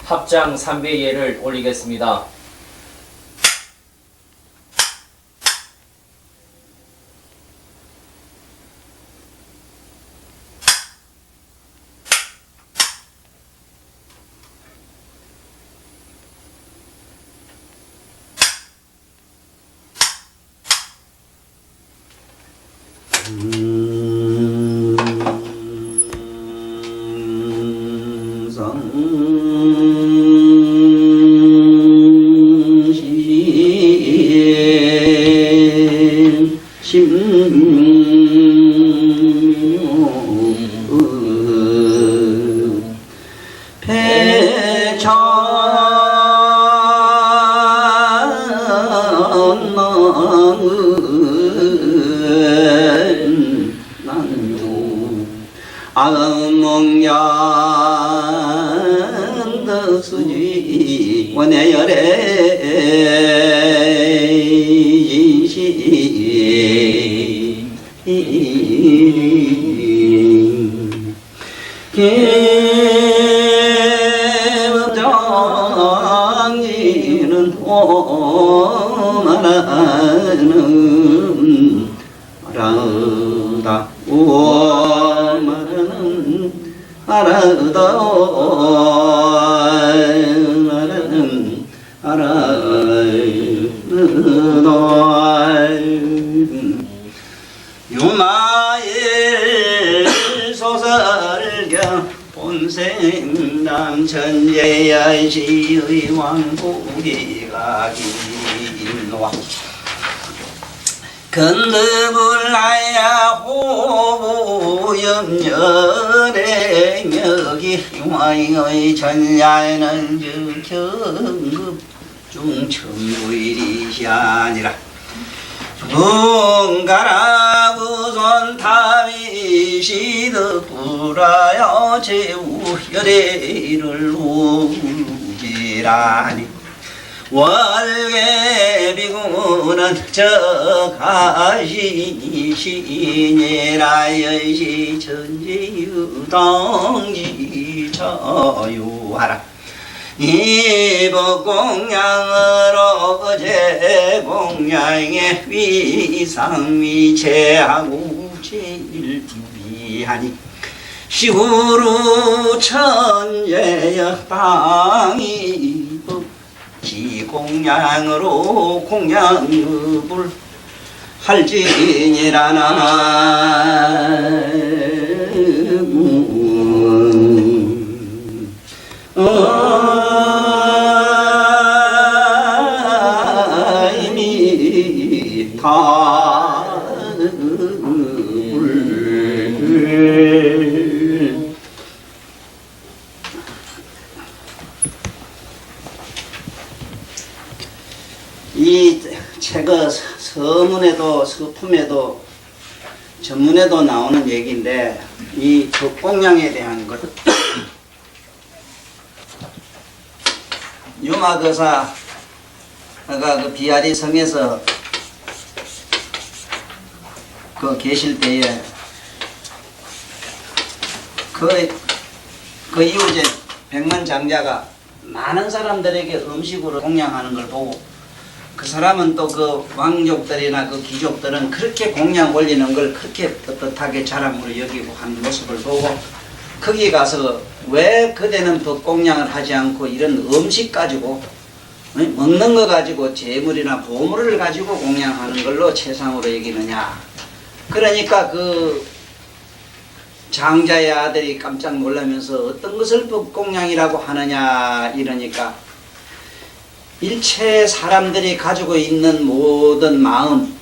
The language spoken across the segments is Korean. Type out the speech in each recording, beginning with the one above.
합장 3배 예를 올리겠습니다. 아몽양덕수지 원해열의 인시 개법장지는 오마라는 알아다 오마라는 알아다 유마일 소설경 본생남 천재야시의 왕국이가 긴와 건너불라야 호부염년의 력이 왕의 전야에는 즉경급 중천부일이시아니라 중가라부손 탑이 시득불하여 제우혈애를 우기라니 월계비구는 저가시니 시니라여시 천지유동지 저유하라 이법공양으로 제공양의 위상위체하고 질비하니 시후루 천재여 땅이 기공양으로 공양읍을 할지니라나 이미 다 이 책의 서문에도 서품에도 전문에도 나오는 얘기인데 이 법공양에 대한 것 유마거사가 그 비아리 성에서 그 계실 때에 그 이후에 백만 장자가 많은 사람들에게 음식으로 공양하는 걸 보고 그 사람은 또 그 왕족들이나 그 귀족들은 그렇게 공양 올리는 걸 그렇게 떳떳하게 자랑으로 여기고 하는 모습을 보고 거기 가서 왜 그대는 법공양을 하지 않고 이런 음식 가지고 먹는 거 가지고 재물이나 보물을 가지고 공양하는 걸로 최상으로 여기느냐. 그러니까 그 장자의 아들이 깜짝 놀라면서 어떤 것을 법공양이라고 하느냐 이러니까 일체 사람들이 가지고 있는 모든 마음,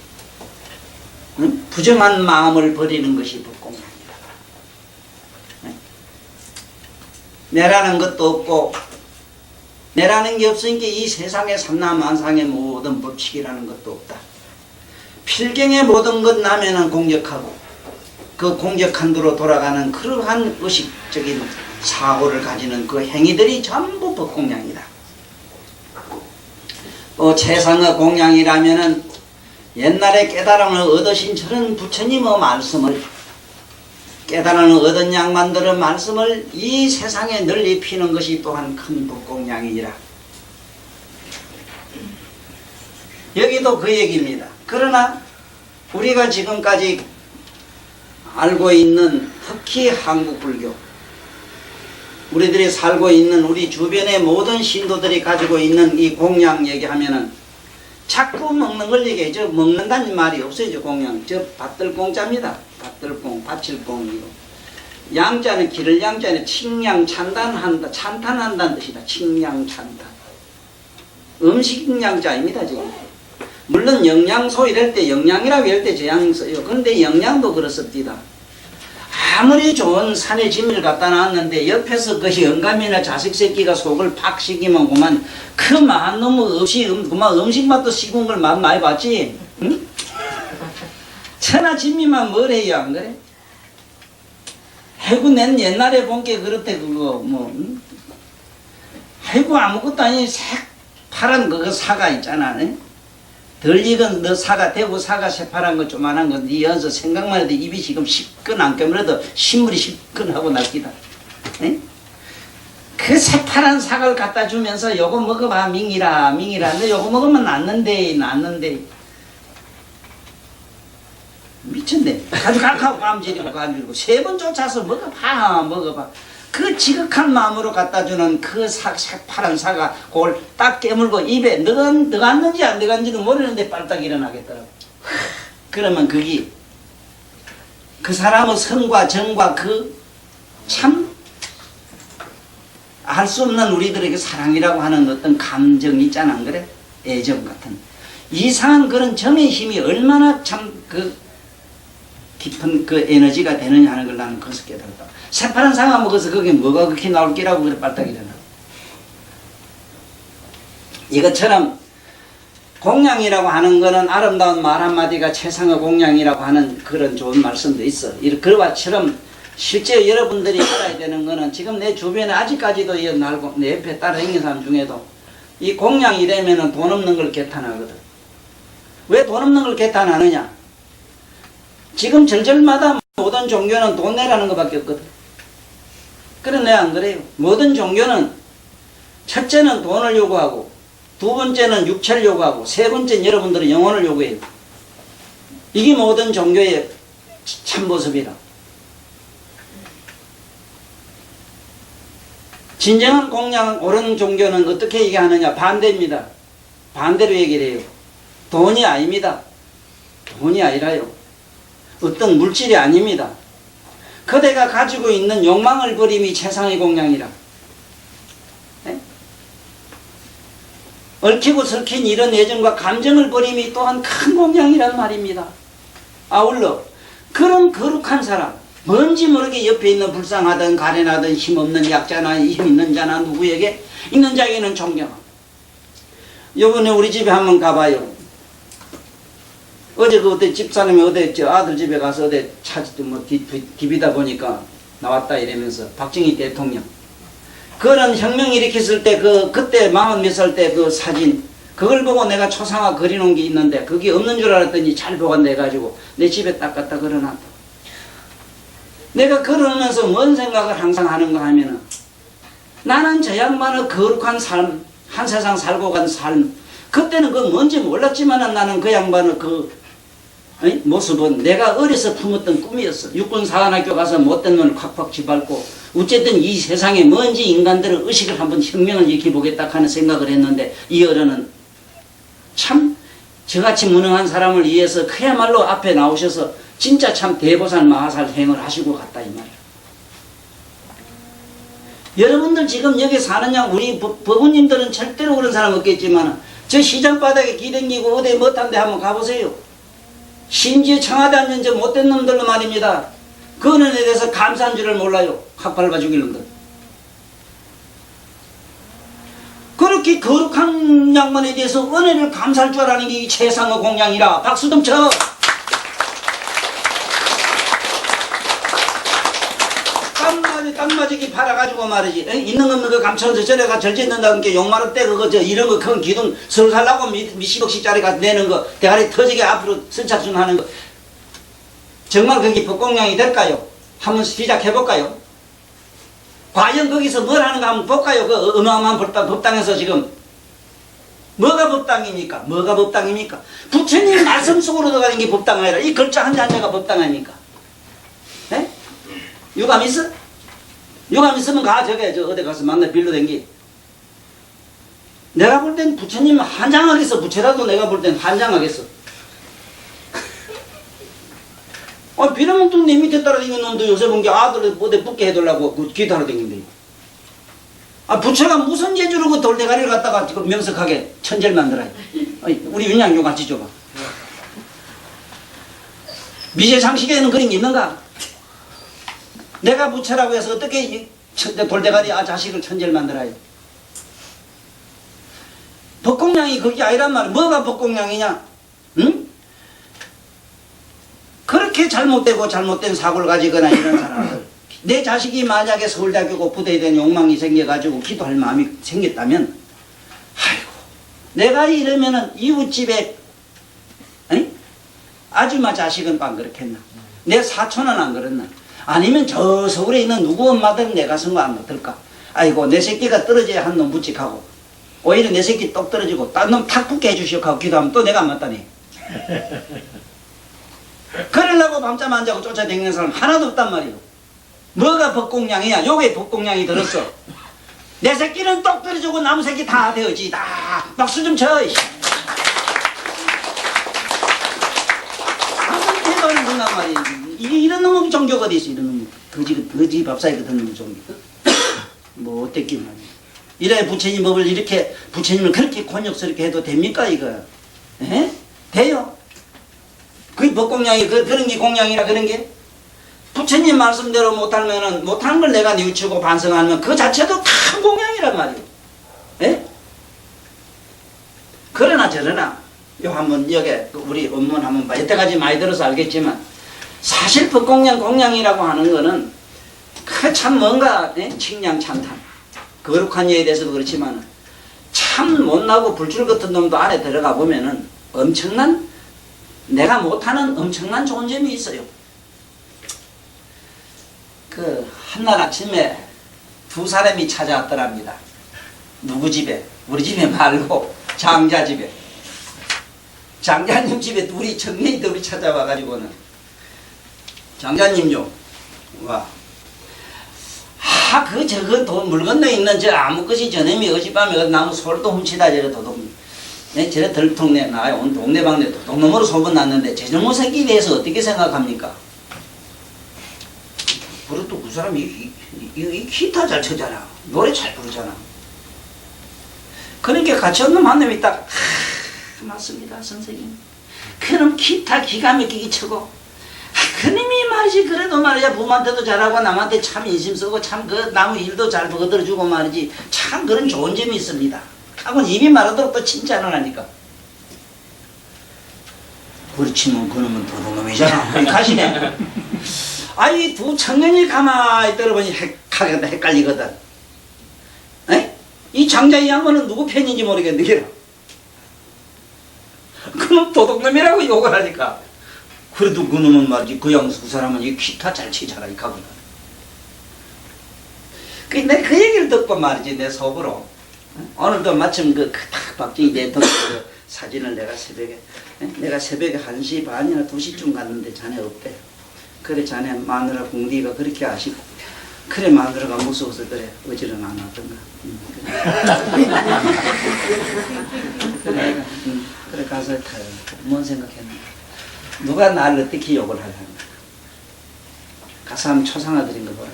부정한 마음을 버리는 것이 법공양이다. 내라는 것도 없고 내라는 게 없으니까 이 세상의 삼라만상의 모든 법칙이라는 것도 없다. 필경의 모든 것 나면은 공격하고 그 공격한 대로 돌아가는 그러한 의식적인 사고를 가지는 그 행위들이 전부 법공양이다. 최상의 공양이라면은 옛날에 깨달음을 얻으신 저런 부처님의 말씀을 깨달은 얻은 양만들은 말씀을 이 세상에 널리 피는 것이 또한 큰 법공양이니라. 여기도 그 얘기입니다. 그러나 우리가 지금까지 알고 있는 특히 한국 불교, 우리들이 살고 있는 우리 주변의 모든 신도들이 가지고 있는 이 공양 얘기하면은 자꾸 먹는 걸 얘기해. 저 먹는다는 말이 없어요. 저 공양. 저 밭들 공자입니다. 밭들 공, 바칠 공이고. 양자는 기를 양자는 칭양 찬탄한다. 찬탄한다는 뜻이다. 칭양 찬탄. 음식 양자입니다. 지금. 물론 영양소 이럴 때 영양이라고 할 때 저양 써요. 그런데 영양도 그렇습니다. 아무리 좋은 산에 짐을 갖다 놨는데 옆에서 그 영감이나 자식 새끼가 속을 팍 시키면 그만 그 많은 놈의 그만 음식 맛도 식은 걸 많이 봤지. 응? 천하 진미만 뭘 해야 안 그래? 해구 낸 옛날에 본 게 그렇대 그거 뭐 응? 해구 아무것도 아닌 새파란 그 사과 있잖아. 응? 덜 익은 너 사과, 대구 사과 새파란 거 조만한 거, 네 연서 생각만 해도 입이 지금 시끈 안 깨물어도 신물이 시끈하고 납기다. 네? 그 새파란 사과를 갖다 주면서 요거 먹어봐, 밍이라. 너 요거 먹으면 낫는데. 미쳤네. 아주 각하고 감지리고 세 번 쫓아서 먹어봐. 그 지극한 마음으로 갖다 주는 그 새파란 사과 그걸 딱 깨물고 입에 넣었는지 안 넣었는지도 모르는데 빨딱 일어나겠더라고. 그러면 그게 그 사람의 성과 정과 그 참 알 수 없는 우리들에게 사랑이라고 하는 어떤 감정이 있잖아, 안 그래? 애정 같은 이상한 그런 정의 힘이 얼마나 참 그 깊은 그 에너지가 되느냐 하는 걸 나는 거기서 깨달았다. 새파란 사과 먹어서 거기 뭐가 그렇게 나올 게라고 그래 빨딱 일어나. 이것처럼 공양이라고 하는 거는 아름다운 말 한마디가 최상의 공양이라고 하는 그런 좋은 말씀도 있어. 그와처럼 실제 여러분들이 알아야 되는 거는 지금 내 주변에 아직까지도 내 옆에 따라다니는 사람 중에도 이 공양이 되면은 돈 없는 걸 개탄하거든. 왜 돈 없는 걸 개탄하느냐? 지금 절절마다 모든 종교는 돈 내라는 것밖에 없거든. 그런데 안 그래요. 모든 종교는 첫째는 돈을 요구하고 두 번째는 육체를 요구하고 세 번째는 여러분들은 영혼을 요구해요. 이게 모든 종교의 참모습이라. 진정한 공양 옳은 종교는 어떻게 얘기하느냐? 반대입니다. 반대로 얘기를 해요. 돈이 아닙니다. 돈이 아니라요. 어떤 물질이 아닙니다. 그대가 가지고 있는 욕망을 버림이 최상의 공양이라. 네? 얽히고 설킨 이런 애정과 감정을 버림이 또한 큰 공양이란 말입니다. 아울러 그런 거룩한 사람, 뭔지 모르게 옆에 있는 불쌍하든 가련하든 힘없는 약자나 힘 있는 자나 누구에게 있는 자에게는 존경함. 요번에 우리 집에 한번 가봐요. 어제 그 어디 집사람이 어디 저 아들 집에 가서 어디 디비다 보니까 나왔다 이러면서 박정희 대통령 그런 혁명 일으켰을 때 그때 40몇 살 때 그 사진 그걸 보고 내가 초상화 그려놓은 게 있는데 그게 없는 줄 알았더니 잘 보관돼가지고 내 집에 딱 갖다 걸어놨다. 내가 걸어놓으면서 뭔 생각을 항상 하는가 하면은 나는 저 양반의 거룩한 삶, 한 세상 살고 간 삶 그때는 그 뭔지 몰랐지만은 나는 그 양반의 그 모습은 내가 어려서 품었던 꿈이었어. 육군사관학교 가서 못된 놈을 콱콱 집밟고 어쨌든 이 세상에 뭔지 인간들의 의식을 한번 혁명을 일으켜보겠다 하는 생각을 했는데 이 어른은 참 저같이 무능한 사람을 위해서 그야말로 앞에 나오셔서 진짜 참 대보살 마하살 행을 하시고 갔다 이 말이야. 여러분들 지금 여기 사는 양 우리 법부님들은 절대로 그런 사람 없겠지만 저 시장 바닥에 기댕기고 어디 못한 데 한번 가보세요. 심지어 청와대 앉은 저 못된 놈들로 말입니다. 그 은혜에 대해서 감사한 줄을 몰라요. 확 밟아 죽일 놈들. 그렇게 거룩한 양반에 대해서 은혜를 감사할 줄 아는 게 최상의 공양이라 박수 좀 쳐. 땀맞이기 팔아가지고 말이지. 있는 없는 거 감춰서 저래가 절제는다는 게 욕마를 때 그거 저 이런 거 큰 기둥 설 살라고 미십억씩짜리 가 내는 거 대가리 터지게 앞으로 선착순 하는 거 정말 그게 법공양이 될까요? 한번 시작해볼까요? 과연 거기서 뭘 하는가 한번 볼까요? 그 어마어마한 법당에서 지금 뭐가 법당입니까? 뭐가 법당입니까? 부처님 말씀 속으로 들어가는 게 법당 아니라 이 글자 한 자가 법당 아닙니까? 네? 유감 있어? 유감 있으면 가 저기 저 어디 가서 만나 빌로 댕기. 내가 볼 땐 부처님 환장하겠어. 부처라도 내가 볼 땐 환장하겠어. 빌어먹던 내 밑에 따라다니는 놈도 요새 본 게 아들 어디 붙게 해달라고 그 기타로 다니는데. 부처가 무슨 재주로 그 돌대가리를 갖다가 그 명석하게 천재를 만들어요. 우리 윤양용 같이 줘봐. 미제상식에는 그런 게 있는가? 내가 부처라고 해서 어떻게 이 돌대가리 자식을 천재를 만들어요? 법공양이 그게 아니란 말이야. 뭐가 법공양이냐? 응? 그렇게 잘못된 사고를 가지거나 이런 사람들. 내 자식이 만약에 서울대학교 부대에 대한 욕망이 생겨가지고 기도할 마음이 생겼다면, 아이고, 내가 이러면은 이웃집에, 아니? 아줌마 자식은 안 그렇겠나? 내 사촌은 안 그렇나? 아니면 저 서울에 있는 누구 엄마들은 내가 선거 안 어떨까? 아이고, 내 새끼가 떨어져야 한 놈 묵직하고, 오히려 내 새끼 똑 떨어지고, 딴 놈 탁 붙게 해주시오 하고 기도하면 또 내가 안 맞다니. 그러려고 밤잠 안 자고 쫓아다니는 사람 하나도 없단 말이에요. 뭐가 법공양이야? 요게 법공양이 들었어. 내 새끼는 똑 떨어지고 나무 새끼 다 되어지. 다 박수 좀 쳐. 아무리 대단히 못난 말이야. 이런 놈의 종교가 어디 있어? 이런 놈. 거지 밥사이 같은 놈의 종교. 뭐 어땠긴 말이야. 이래 부처님 법을 이렇게 부처님을 그렇게 곤욕스럽게 해도 됩니까 이거? 에? 돼요? 그게 법공양이 그런 게 공양이라 그런 게? 부처님 말씀대로 못하면은 못하는 걸 내가 뉘우치고 반성하면 그 자체도 큰 공양이란 말이에요. 예? 그러나 저러나 요 한번 여기 우리 원문 한번 봐. 여태까지 많이 들어서 알겠지만 사실 법공양 공양이라고 하는 거는 그 참 뭔가 칭량 찬탄 거룩한 예에 대해서도 그렇지만 참 못나고 불줄 같은 놈도 안에 들어가 보면은 엄청난 내가 못하는 엄청난 좋은 점이 있어요. 그 한날 아침에 두 사람이 찾아왔더랍니다. 누구 집에? 우리 집에 말고 장자 집에. 장자님 집에 둘이 청년이들이 찾아와가지고는 장자님요. 와. 저거 물 건너에 있는 저 아무 것이 저놈이 어젯밤에 나무 솔도 훔치다 저래 도둑. 저래 들통내 나요. 오늘 동네방네 도둑놈으로 소문났는데 저놈의 새끼에 대해서 어떻게 생각합니까? 그래도 그 사람이 이 기타 잘 치잖아. 노래 잘 부르잖아. 그러니까 같이 없는 한 놈이 딱 맞습니다 선생님. 그놈 기타 기가 막히게 치고 그놈이 말이지 그래도 말이야 부모한테도 잘하고 남한테 참 인심 쓰고 참 그 나무 일도 잘 거들어주고 말이지 참 그런 좋은 점이 있습니다. 하고 입이 말하도록 또 칭찬을 하니까 그렇지만 그놈은 도둑놈이잖아. 가시네. 아이 두 청년이 가만히 들어보니 헷갈리거든. 에? 이 장자의 양반은 누구 편인지 모르겠는데 그놈 도둑놈이라고 욕을 하니까 그래도 그놈은 말이지 그 사람은 이 기타 잘 치잖아 이 가보다. 내가 그 얘기를 듣고 말이지 내 속으로 오늘도 마침 그 박정희 대통령 그 사진을 내가 새벽에 1시 반이나 2시쯤 갔는데 자네 없대. 그래 자네 마누라 궁디가 그렇게 아시고 그래 마누라가 무서워서 그래 어지러는 안 하던가. 그래 가서 뭔 생각했나. 누가 나를 어떻게 욕을 하려나. 가서 한번 초상화드린 거 보라.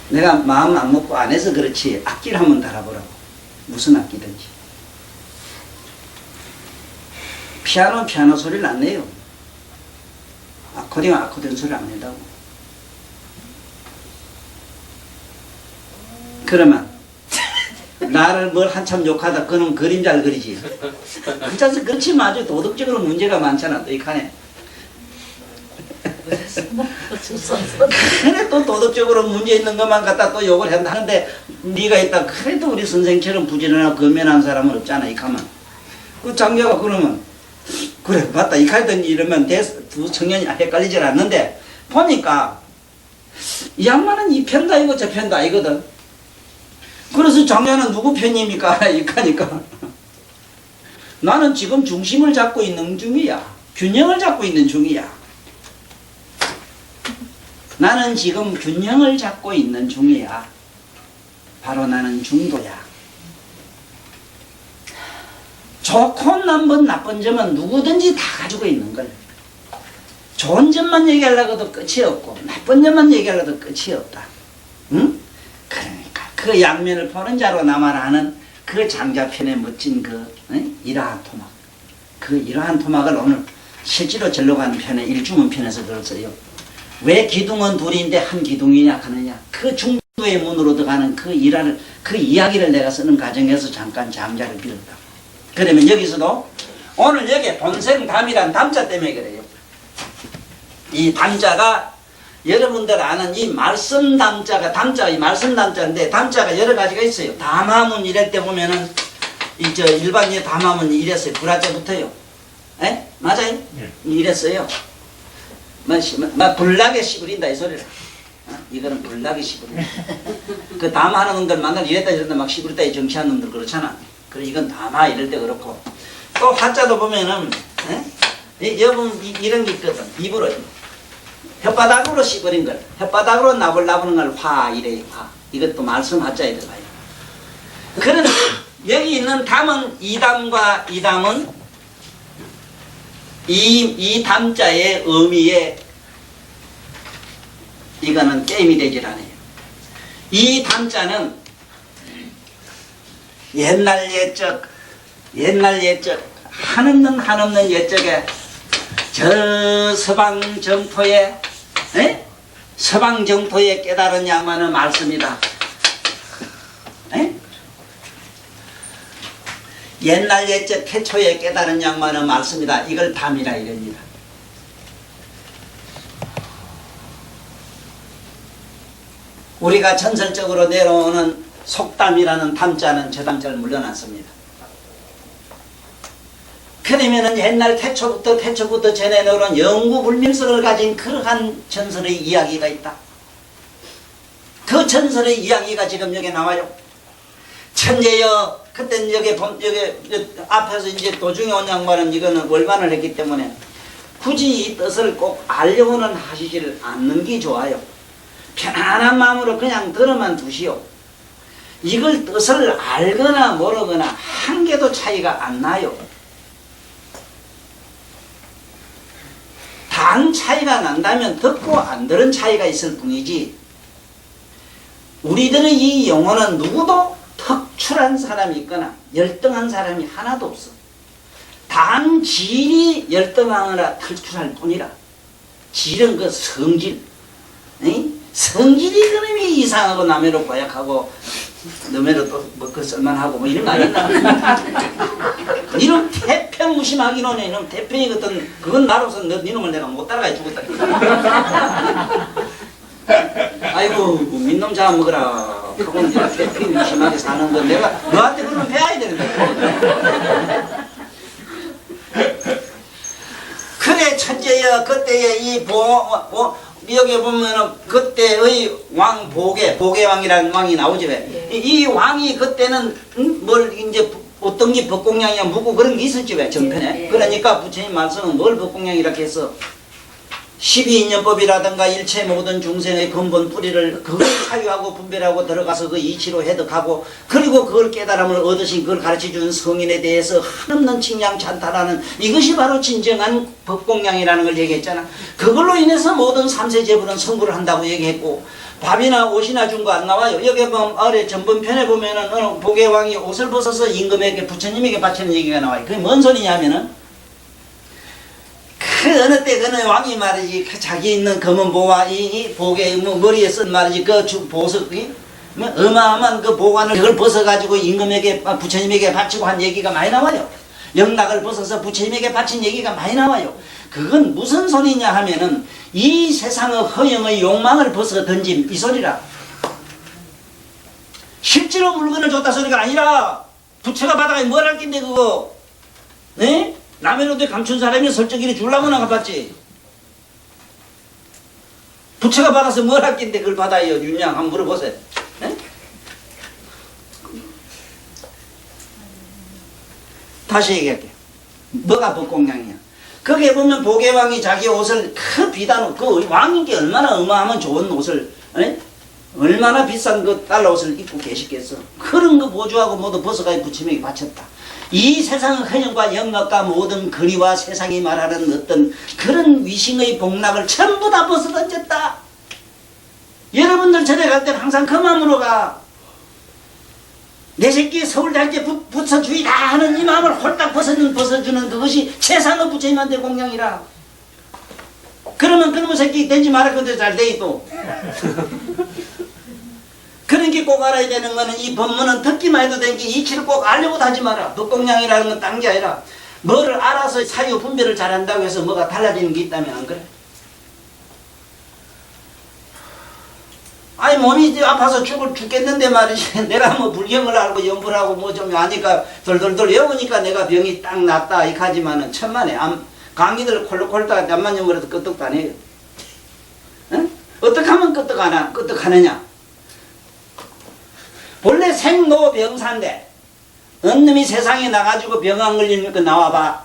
내가 마음 안 먹고 안 해서 그렇지 악기를 한번 달아보라고. 무슨 악기든지. 피아노 소리를 안 내요. 아코디언 소리를 안 낸다고. 그러면 나를 뭘 한참 욕하다 그놈 그림 잘 그리지. 그렇지만 아주 도덕적으로 문제가 많잖아. 또 이 칸에. 그래 또 도덕적으로 문제 있는 것만 갖다 또 욕을 한다는데 네가 있다. 그래도 우리 선생처럼 부지런하고 건면한 사람은 없잖아. 이 칸만. 그 장자가 그러면 그래 맞다 이 칼든 이러면 두 청년이 헷갈리질 않는데 보니까 이 양반은 이 편도 아니고 저 편도 아니거든. 그래서 장녀는 누구 편입니까? 이까니까 나는 지금 중심을 잡고 있는 중이야. 균형을 잡고 있는 중이야. 나는 지금 균형을 잡고 있는 중이야. 바로 나는 중도야. 좋고 나쁜 점은 누구든지 다 가지고 있는 걸. 좋은 점만 얘기하려고 해도 끝이 없고 나쁜 점만 얘기하려고 해도 끝이 없다. 응? 그러니까 그 양면을 보는 자로 나만 아는 그 장자편의 멋진 이러한 토막. 그 이러한 토막을 오늘 실제로 절로 가는 편에 일주문편에서 그걸 써요. 왜 기둥은 둘인데 한 기둥이냐 하느냐. 그 중도의 문으로 들어가는 그 이야기를 내가 쓰는 과정에서 잠깐 장자를 빌었다. 그러면 여기서도 오늘 여기에 본생담이란 담자 때문에 그래요. 이 담자가 여러분들 아는 이 말씀 담자가 이 말씀 담자인데 담자가 여러 가지가 있어요. 담화문 이럴 때 보면은 일반적인 담화문이 이랬어요. 불화자부터요. 에? 맞아요? 네. 이랬어요. 불나게 시부린다 이 소리를. 이거는 불나게 시부린다. 그 담화하는 걸 만날 이랬다 저랬다 막 시부렸다 이 정치하는 놈들 그렇잖아. 그래 이건 담화 이럴 때 그렇고 또 화자도 보면은 여러분 이런 게 있거든. 입으로 혓바닥으로 씹어린 걸 혓바닥으로 나부는 걸 화 이래요. 화. 이것도 말씀 화자에 들어가요. 그런데 여기 있는 담은 이담과 이담은 이 담자의 의미에 이거는 게임이 되질 않아요. 이 담자는 옛날 옛적 한없는 옛적에 저 서방 정토에 깨달은 양만은 말씀이다. 옛날 옛적 태초에 깨달은 양만은 말씀이다. 이걸 담이라 이럽니다. 우리가 전설적으로 내려오는 속담이라는 담자는 저 담자를 물려놨습니다. 그러면은 옛날 태초부터 전해 내려온 영구불명성을 가진 그러한 전설의 이야기가 있다. 그 전설의 이야기가 지금 여기 나와요. 천재여, 그땐 여기 앞에서 이제 도중에 온 양반은 이거는 월반을 했기 때문에 굳이 이 뜻을 꼭 알려고는 하시질 않는 게 좋아요. 편안한 마음으로 그냥 들어만 두시오. 이걸 뜻을 알거나 모르거나 한 개도 차이가 안 나요. 단 차이가 난다면 듣고 안 들은 차이가 있을 뿐이지 우리들의 이 영혼은 누구도 특출한 사람이 있거나 열등한 사람이 하나도 없어. 단 질이 열등하거나 특출할 뿐이라. 질은 그 성질. 성질이 그놈이 이상하고 남의로 고약하고 너매로 또 뭐 그 쓸만하고 뭐 이런 거 아니나. 이놈 태평 무심하기는 이놈 태평이 그건 나로서 니놈을 내가 못 따라가 죽었다. 아이고 민놈 잡아먹으라. 그건 태평 무심하게 사는 건 내가 너한테 그러면 배워야 되는데. 그래 천재여 그때의 여기 보면은 그때의 왕 보계왕이라는 왕이 나오지 왜? 이 왕이 그때는 뭘 이제 어떤 게 법공양이야 묻고 그런 게 있었지 왜 전편에? 그러니까 부처님 말씀은 뭘 법공양이라고 해서 12인연법이라든가 일체 모든 중생의 근본 뿌리를 그걸 사유하고 분별하고 들어가서 그 이치로 해득하고 그리고 그걸 깨달음을 얻으신 그걸 가르쳐주는 성인에 대해서 한없는 칭양 찬탄하는 이것이 바로 진정한 법공양이라는 걸 얘기했잖아. 그걸로 인해서 모든 삼세 제불은 성불을 한다고 얘기했고 밥이나 옷이나 준 거 안 나와요. 여기 보면 아래 전번편에 보면은 보계왕이 옷을 벗어서 임금에게 부처님에게 바치는 얘기가 나와요. 그게 뭔 소리냐 하면은 그 어느 때 그는 왕이 말이지 그 자기 있는 검은 보와 이 보게 머리에 쓴 말이지 그 보석이 어마어마한 그 보관을 그걸 벗어가지고 임금에게 부처님에게 바치고 한 얘기가 많이 나와요. 영락을 벗어서 부처님에게 바친 얘기가 많이 나와요. 그건 무슨 소리냐 하면은 이 세상의 허영의 욕망을 벗어 던짐 이 소리라. 실제로 물건을 줬다 소리가 아니라 부처가 받아가 뭘 할 낀데 그거 네? 남의 노래 감춘 사람이 설정기를 주려고 나가봤지. 부처가 받아서 뭘 할 낀데 그걸 받아요. 윤양 한번 물어보세요. 에? 다시 얘기할게요. 뭐가 법공양이야? 거기에 보면 보계왕이 자기 옷을 큰 비단 옷, 그 왕인 게 얼마나 어마어마한 좋은 옷을, 에? 얼마나 비싼 그 달러 옷을 입고 계시겠어. 그런 거 보조하고 모두 벗어가지고 부처님에게 바쳤다. 이 세상의 헌영과 영락과 모든 거리와 세상이 말하는 어떤 그런 위싱의 복락을 전부 다 벗어던졌다. 여러분들 절에 갈 때는 항상 그 마음으로 가. 내 새끼 서울대학교 부처주의다 하는 이 마음을 홀딱 벗어주는 그것이 최상의 부처님한테 공양이라. 그러면 그놈의 새끼 되지 마라. 그때 잘 돼 또. 그런 게 꼭 알아야 되는 거는 이 법문은 듣기만 해도 되는 게 이치를 꼭 알려고도 하지 마라. 법공양이라는 건 딴 게 아니라 뭐를 알아서 사유 분별을 잘한다고 해서 뭐가 달라지는 게 있다면 안 그래? 아니 몸이 아파서 죽겠는데 말이지. 내가 뭐 불경을 알고 연불 하고 뭐 좀 아니까 돌돌돌 외우니까 내가 병이 딱 낫다 이까지만은 천만에 감기들 콜록콜록 암만 연불해도 끄떡도 안 해요. 응? 어떻게 하면 끄떡하느냐? 원래 생로병사인데 어느 놈이 세상에 나가지고 병 안 걸리니까 나와봐.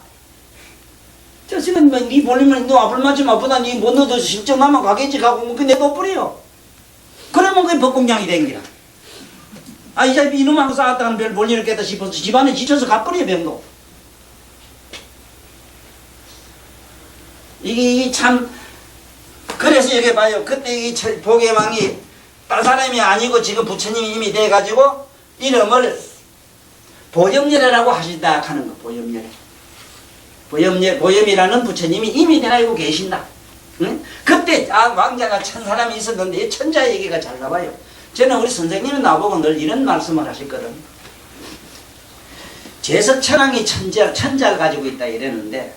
저 지금 네 볼리면 너 아플 만큼 아프다. 니 못 넣어도 실적 나면 가겠지 가고 뭐 근데 또 뿌려. 그러면 그게 법공양이 된 기라. 아 이제 이놈하고 싸웠다가 별 볼일을 깼다 싶어서 집안에 지쳐서 가버려 병도. 이게 참 그래서 여기 봐요. 그때 이 보계왕이 딴 사람이 아니고 지금 부처님이 이미 돼가지고 이름을 보염열애라고 하신다 하는 거. 보염이라는 부처님이 이미 돼가지고 계신다. 응? 그때 왕자가 천사람이 있었는데 천자 얘기가 잘 나와요. 저는 우리 선생님이 나보고 늘 이런 말씀을 하셨거든. 제석천왕이 천자를 가지고 있다 이랬는데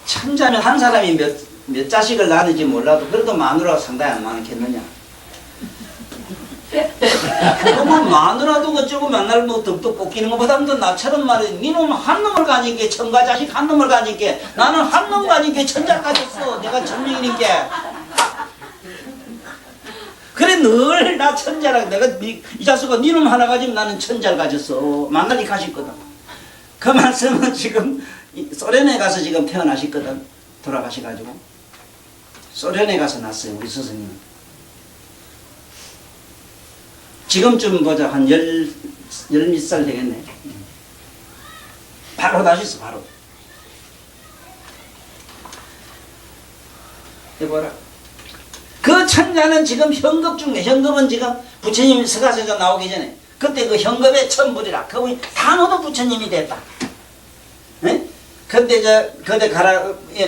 천자면 한 사람이 몇 자식을 낳는지 몰라도 그래도 마누라가 상당히 안 많겠느냐. 그러면 마누라도 어쩌고 맨날 뭐 덕덕 볶이는 것보다도 나처럼 말해. 니놈 한 놈을 가니까 천가 자식 한 놈을 가니까 나는 한 놈 가니까 천자 가졌어. 내가 천명이니까. 그래 늘 나 천자라. 내가 이 자식아 니놈 하나 가지면 나는 천자를 가졌어. 만나니 가셨거든. 그 말씀은 지금 소련에 가서 지금 태어나셨거든. 돌아가셔가지고 소련에 가서 났어요 우리 스승님은. 지금쯤 보자 한 몇 살 되겠네. 바로 나셨어 바로. 해보라. 그 천자는 지금 현급 중에 현급은 지금 부처님 서가서가 나오기 전에 그때 그 현급의 천불이라 그분이 단호도 부처님이 됐다. 네? 근데 그때 가라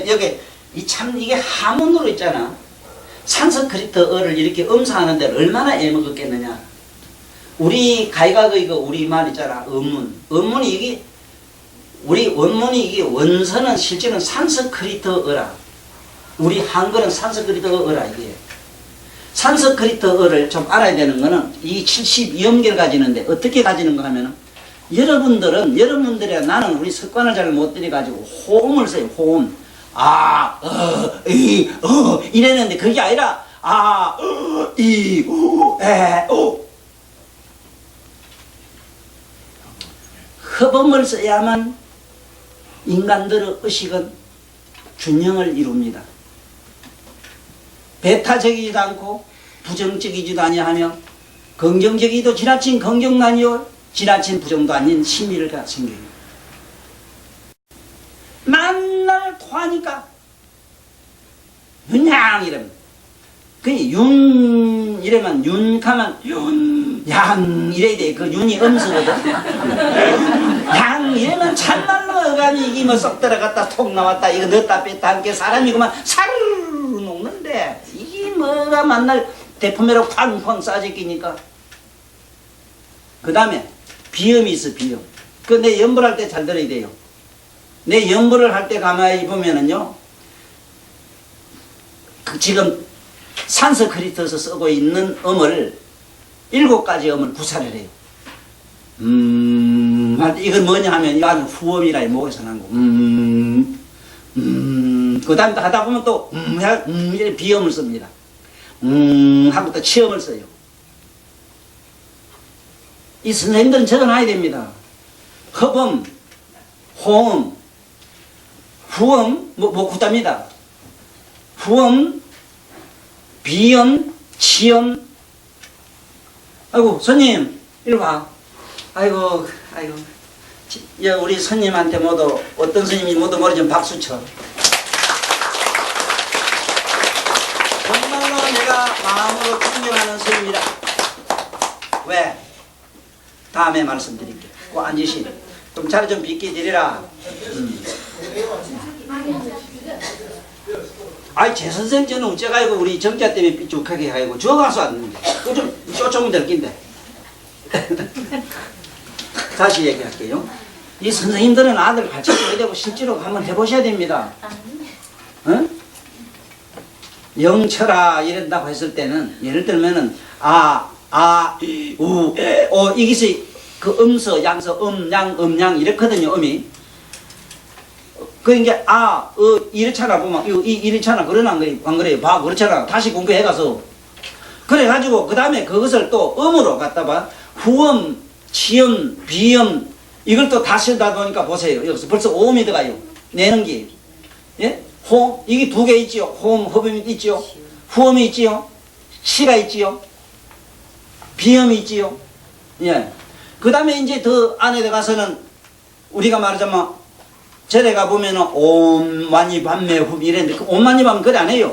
여기 이 참 이게 하문으로 있잖아. 산스크리트어를 이렇게 음사하는 데를 얼마나 애먹었겠느냐. 우리 가이가 이거 우리 말 있잖아. 원문이 이게 우리 원문이 이게 원서는 실제는 산스크리트어라. 우리 한글은 산스크리트어라 이게. 산스크리트어를 좀 알아야 되는 거는 이 72음계를 가지는데 어떻게 가지는가 하면은 여러분들이 나는 우리 습관을 잘 못 들여가지고 호음을 써요. 호음. 이랬는데 그게 아니라 허범을 써야만 인간들의 의식은 균형을 이룹니다. 배타적이지도 않고 부정적이지도 아니하며 긍정적이도 지나친 긍정도 아니요 지나친 부정도 아닌 심리를 생겨요. 만날 토하니까 윤양 이러면 윤 이러면 윤 가면 윤양 이래야 돼. 그 윤이 음수거든. 양 이러면 참말로 어간이 이게 뭐 쏙 들어갔다 톡 나왔다 이거 넣었다 뺐다 함께 사람이 그만 사르르 녹는데 이게 뭐가 만날 대품이라고 쾅쾅 싸지끼니까. 그 다음에 비음이 있어. 비음. 그 내 연불할 때 잘 들어야 돼요. 내 연불을 할 때 가만히 보면은요 그 지금 산스크리트에서 쓰고 있는 음을 7가지 음을 구사를 해요. 할 때 이건 뭐냐 하면 이거 아주 후음이라 목에서 난 거. 그 다음에 하다 보면 또 이렇게 비음을 씁니다. 하고 또 치음을 써요. 이 선생님들은 적어놔야 됩니다. 허음, 호음, 후음, 뭐 구답니다. 후음, 비음, 치음. 아이고, 손님, 이리 와. 아이고. 우리 손님한테 모두, 어떤 손님이 모두 머리 좀 박수 쳐. 정말로 내가 마음으로 존경하는 손님이라. 왜? 다음에 말씀드릴게요. 꼭 앉으시. 좀 자리 좀 비게 드리라. 아이, 제 선생님 저는 어째가지고 우리 정자 때문에 삐죽하게 하고 저 가서 왔는데. 그거 좀 쫓아오면 될 낀데. 다시 얘기할게요. 이 선생님들은 아들 가르쳐줘야 되고 실제로 한번 해보셔야 됩니다. 어? 영철아 이런다고 했을 때는 예를 들면은 이것이 그 음서, 양서, 양, 음양 이렇거든요. 음이. 그러니까 이렇잖아 보면 이렇잖아 그러나 안 그래요? 봐 그렇잖아. 다시 공부해가서 그래가지고 그 다음에 그것을 또 음으로 갖다 봐. 후음, 치음, 비음 이걸 또 다시 하다 보니까 보세요. 여기서 벌써 오음이 들어가요. 내는 게. 예? 호 이게 두 개 있지요. 호음, 허음이 있지요. 후음이 있지요. 시가 있지요. 비음이 있지요. 예. 그 다음에 이제 더 안에 들어가서는 우리가 말하자면 절에 가보면은 옴, 만이 밤매 후 이랬는데 그 옴, 만이 밤 그래 안 해요.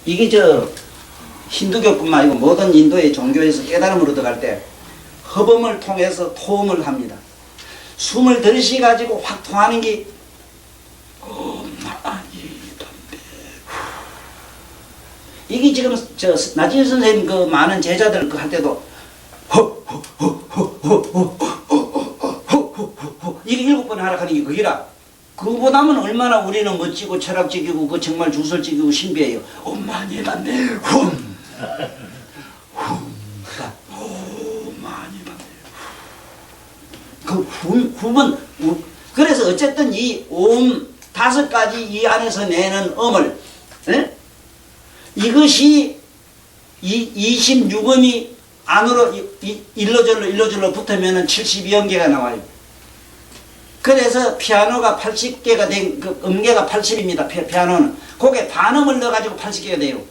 이게 힌두교뿐만 아니고 모든 인도의 종교에서 깨달음으로 들어갈 때 허범을 통해서 토음을 합니다. 숨을 들이쉬가지고 확 통하는 게 이게 지금 나진 선생님 그 많은 제자들 그 할 때도 이게 7번 하락하는 게 그기라. 그보다는 얼마나 우리는 멋지고 철학적이고 그 정말 주설적이고 신비해요. 많이 받네. 많이 받네. 그 훔은 그래서 어쨌든 이 5가지 이 안에서 내는 음을 이것이 26음이 안으로 일로절로 붙으면 72음계가 나와요. 그래서 피아노가 80개가 된, 그 음계가 80입니다. 피아노는. 거기에 반음을 넣어가지고 80개가 돼요.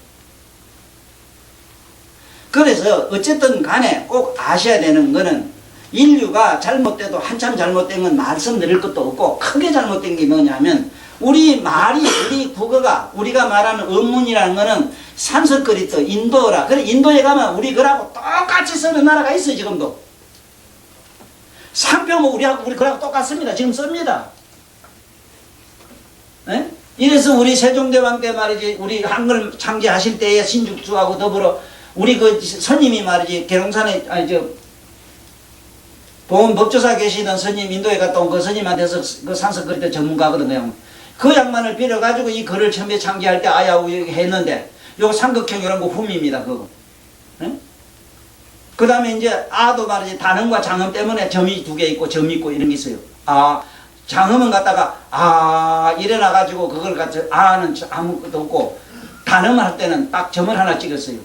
그래서 어쨌든 간에 꼭 아셔야 되는 거는 인류가 잘못돼도 한참 잘못된 건 말씀드릴 것도 없고 크게 잘못된 게 뭐냐면 우리 국어가 우리가 말하는 음문이라는 거는 산스크리트, 인도라. 그래 인도에 가면 우리 그라고 똑같이 쓰는 나라가 있어요. 지금도. 상표 뭐 우리 그라고 똑같습니다. 지금 씁니다. 에? 이래서 우리 세종대왕 때 말이지 우리 한글 창제하실 때에 신죽주하고 더불어 우리 그 스님이 말이지 계룡산에 보훈법조사 계시던 스님 인도에 갔다 온 그 스님한테서 그 산스크리트 전문가거든요. 그 양반을 빌어가지고 이 글을 처음에 창제할 때 아야우 했는데 요 삼각형 이런 거 흠입니다. 그거. 그 다음에 이제 아도 말이지 단음과 장음 때문에 점이 2개 있고 점 있고 이런 게 있어요. 장음은 갖다가 이래놔가지고 그걸 갖다 아는 아무것도 없고 단음을 할 때는 딱 점을 하나 찍었어요.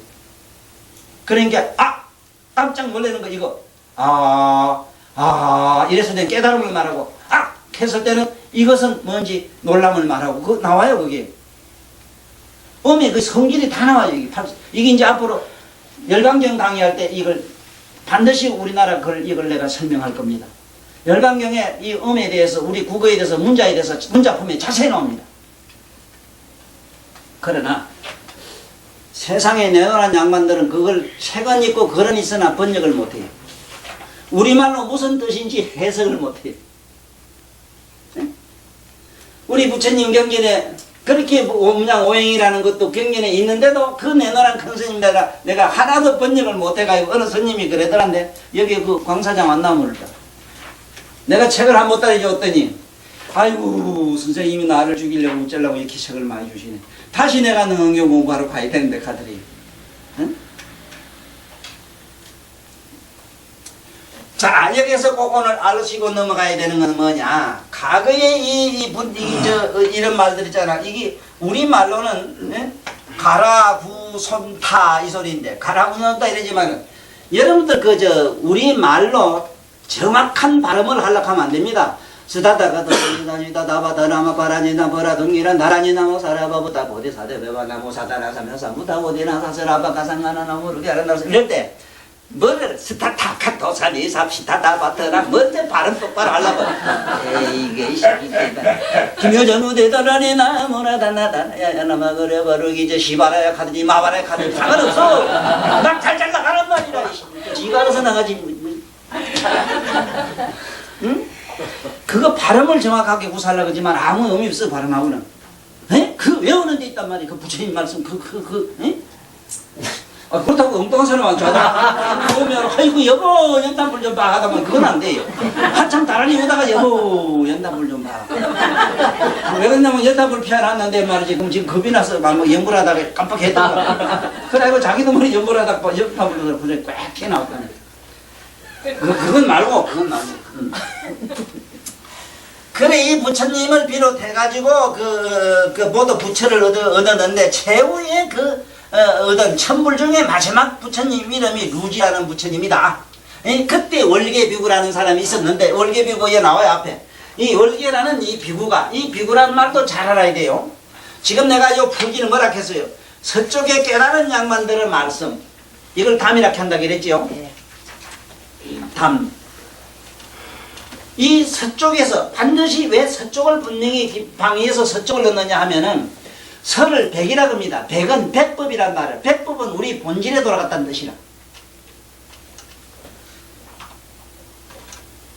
그러니까 깜짝 놀라는 거 이거 이래서 내 깨달음을 말하고 했을 때는 이것은 뭔지 놀람을 말하고 그거 나와요. 그게 음의 그 성질이 다 나와요. 이게 이제 앞으로 열강경 강의할 때 이걸 반드시 우리나라 이걸 내가 설명할 겁니다. 열강경에 이 음에 대해서 우리 국어에 대해서 문자에 대해서 문자품에 자세히 나옵니다. 그러나 세상에 내놓은 양반들은 그걸 책은 있고 글은 있으나 번역을 못해요. 우리말로 무슨 뜻인지 해석을 못해요. 우리 부처님 경전에 그렇게 옴양오행이라는 것도 경전에 있는데도 그 내노란 큰 스님들아 내가 하나도 번역을 못해가지고 어느 스님이 그러더란데 여기 그 광사장 안 나오면 내가 책을 한 못 따라줬더니 아이고 선생님이 나를 죽이려고 어쩌려고 이렇게 책을 많이 주시네. 다시 내가 능엄경 공부하러 가야 되는데 가들이. 응? 자, 여기서 꼭 오늘 알으시고 넘어가야 되는 건 뭐냐? 과거에 이런 말들 있잖아. 이게 우리말로는 예? 가라, 구, 손, 타 이 소리인데 가라, 구, 손, 타 이러지만 여러분들 우리말로 정확한 발음을 하려고 하면 안 됩니다. 스다다가 더니다니다 다바 더나마 바라니다 버라 동기라 나라니나 모 사라바부다 보디사데 베바나모 사다나사면사 무다 보디나 사스라바 가상가나나 모르게 알아나서 이럴 때 뭐를 스타타카 도사니 삽시타다 바터라 먼저 발음 똑바로 하려고 이게 김효전 우대더라니나 모라다나다 야야나마 그래 버르기 저 시바라야 카드지 마바라야 카드지 상관없어 막 잘 나가란 말이라 지가 알아서 나가지 응? 그거 발음을 정확하게 구사하려고 하지만 아무 의미 없어 발음하고는 에? 그 외우는 데 있단 말이야 그 부처님 말씀 에? 아, 그렇다고 엉뚱한 사람만 좋아하다 그러면 아이고 여보 연탄불 좀 봐 하다만 그건 안 돼요 한참 다란히 오다가 여보 연탄불 좀 봐 왜 그러냐면 연탄불 피워놨는데 말이지 그럼 지금 겁이 나서 막 연불하다가 깜빡했던 거야 그래 자기도 모르게 연불하다가 연탄불로 부전이 꽉 튀어나왔다네 그건 말고 그래 이 부처님을 비롯해가지고 모두 부처를 얻었는데 최후의 얻은 천불 중에 마지막 부처님 이름이 루지라는 부처님이다. 그때 월계비구라는 사람이 있었는데 월계비구에 나와요 앞에. 이 월계라는 이 비구라는 말도 잘 알아야 돼요. 지금 내가 요 풀기는 뭐라 했어요? 서쪽에 깨달은 양반들의 말씀 이걸 담이라 한다 그랬지요. 담. 이 서쪽에서 반드시 왜 서쪽을 분명히 방위해서 서쪽을 넣느냐 하면은 설을 백이라고 합니다. 백은 백법이란 말이에요. 백법은 우리 본질에 돌아갔다는 뜻이라.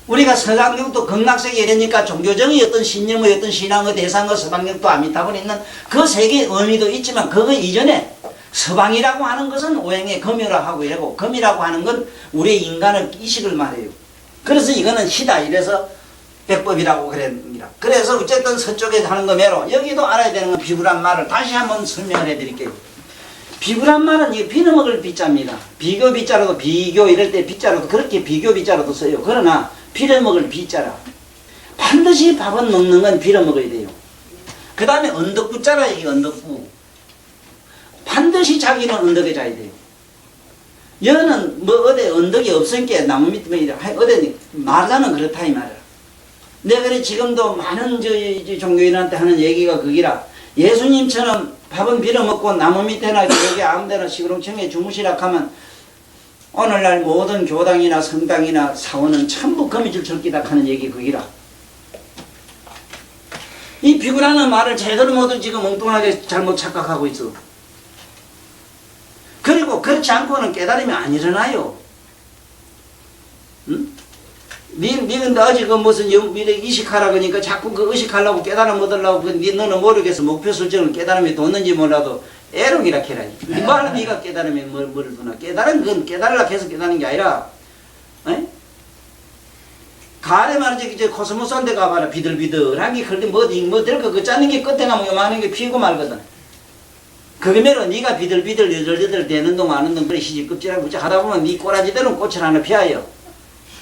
우리가 서강경도 극락세계 이러니까 종교정의 어떤 신념의 어떤 신앙의 대상의 서방경도 아미타불에 있는 그 세계의 의미도 있지만 그거 이전에 서방이라고 하는 것은 오행의 금이라고 하고 이러고 금이라고 하는 건 우리 인간의 이식을 말해요. 그래서 이거는 시다 이래서 백법이라고 그랬습니다. 그래서 어쨌든 서쪽에 하는 거매로 여기도 알아야 되는 건 비구란 말을 다시 한번 설명을 해드릴게요. 비구란 말은 이 비너먹을 비자입니다. 비교 비자로도 비교 이럴 때 비자로도 그렇게 비교 비자로도 써요. 그러나 빌어먹을 비자라. 반드시 밥은 먹는 건 빌어먹어야 돼요. 그 다음에 언덕구자라 이게 언덕구. 반드시 자기는 언덕에 자야 돼요. 여는 뭐 어디 언덕이 없으니까 나무 밑에 어디 말하는 그렇다 이 말이야. 내가 그래 지금도 많은 종교인한테 하는 얘기가 그기라. 예수님처럼 밥은 빌어먹고 나무 밑에나 여기 아무데나 시끄렁청에 주무시라 하면 오늘날 모든 교당이나 성당이나 사원은 전부 거미줄 절기다 하는 얘기 그기라. 이 비구라는 말을 제대로 모두 지금 엉뚱하게 잘못 착각하고 있어. 그리고 그렇지 않고는 깨달음이 안 일어나요. 응? 니는 아직 무슨 이식하라 그러니까 자꾸 그 의식하려고 깨달음 얻으려고 너는 모르겠어. 목표 설정을 깨달음이 뒀는지 몰라도 애롱이라 해라니. 니 말은 니가 깨달음에 뭐를 두나. 깨달은 건 깨달으려고 해서 깨달는 게 아니라 에? 가래 말이지 이제 코스모스한테 가봐라. 비들비들한 게 그런데 뭐 될 거 그 짜는 게 끝에 가면 요만한 게 피고 말거든. 그러면은 네가 비들비들 여들여들 되는 동안 하는 동 그래 시집급질하고 무지 하다 보면 네 꼬라지대로 꽃을 하나 피워요.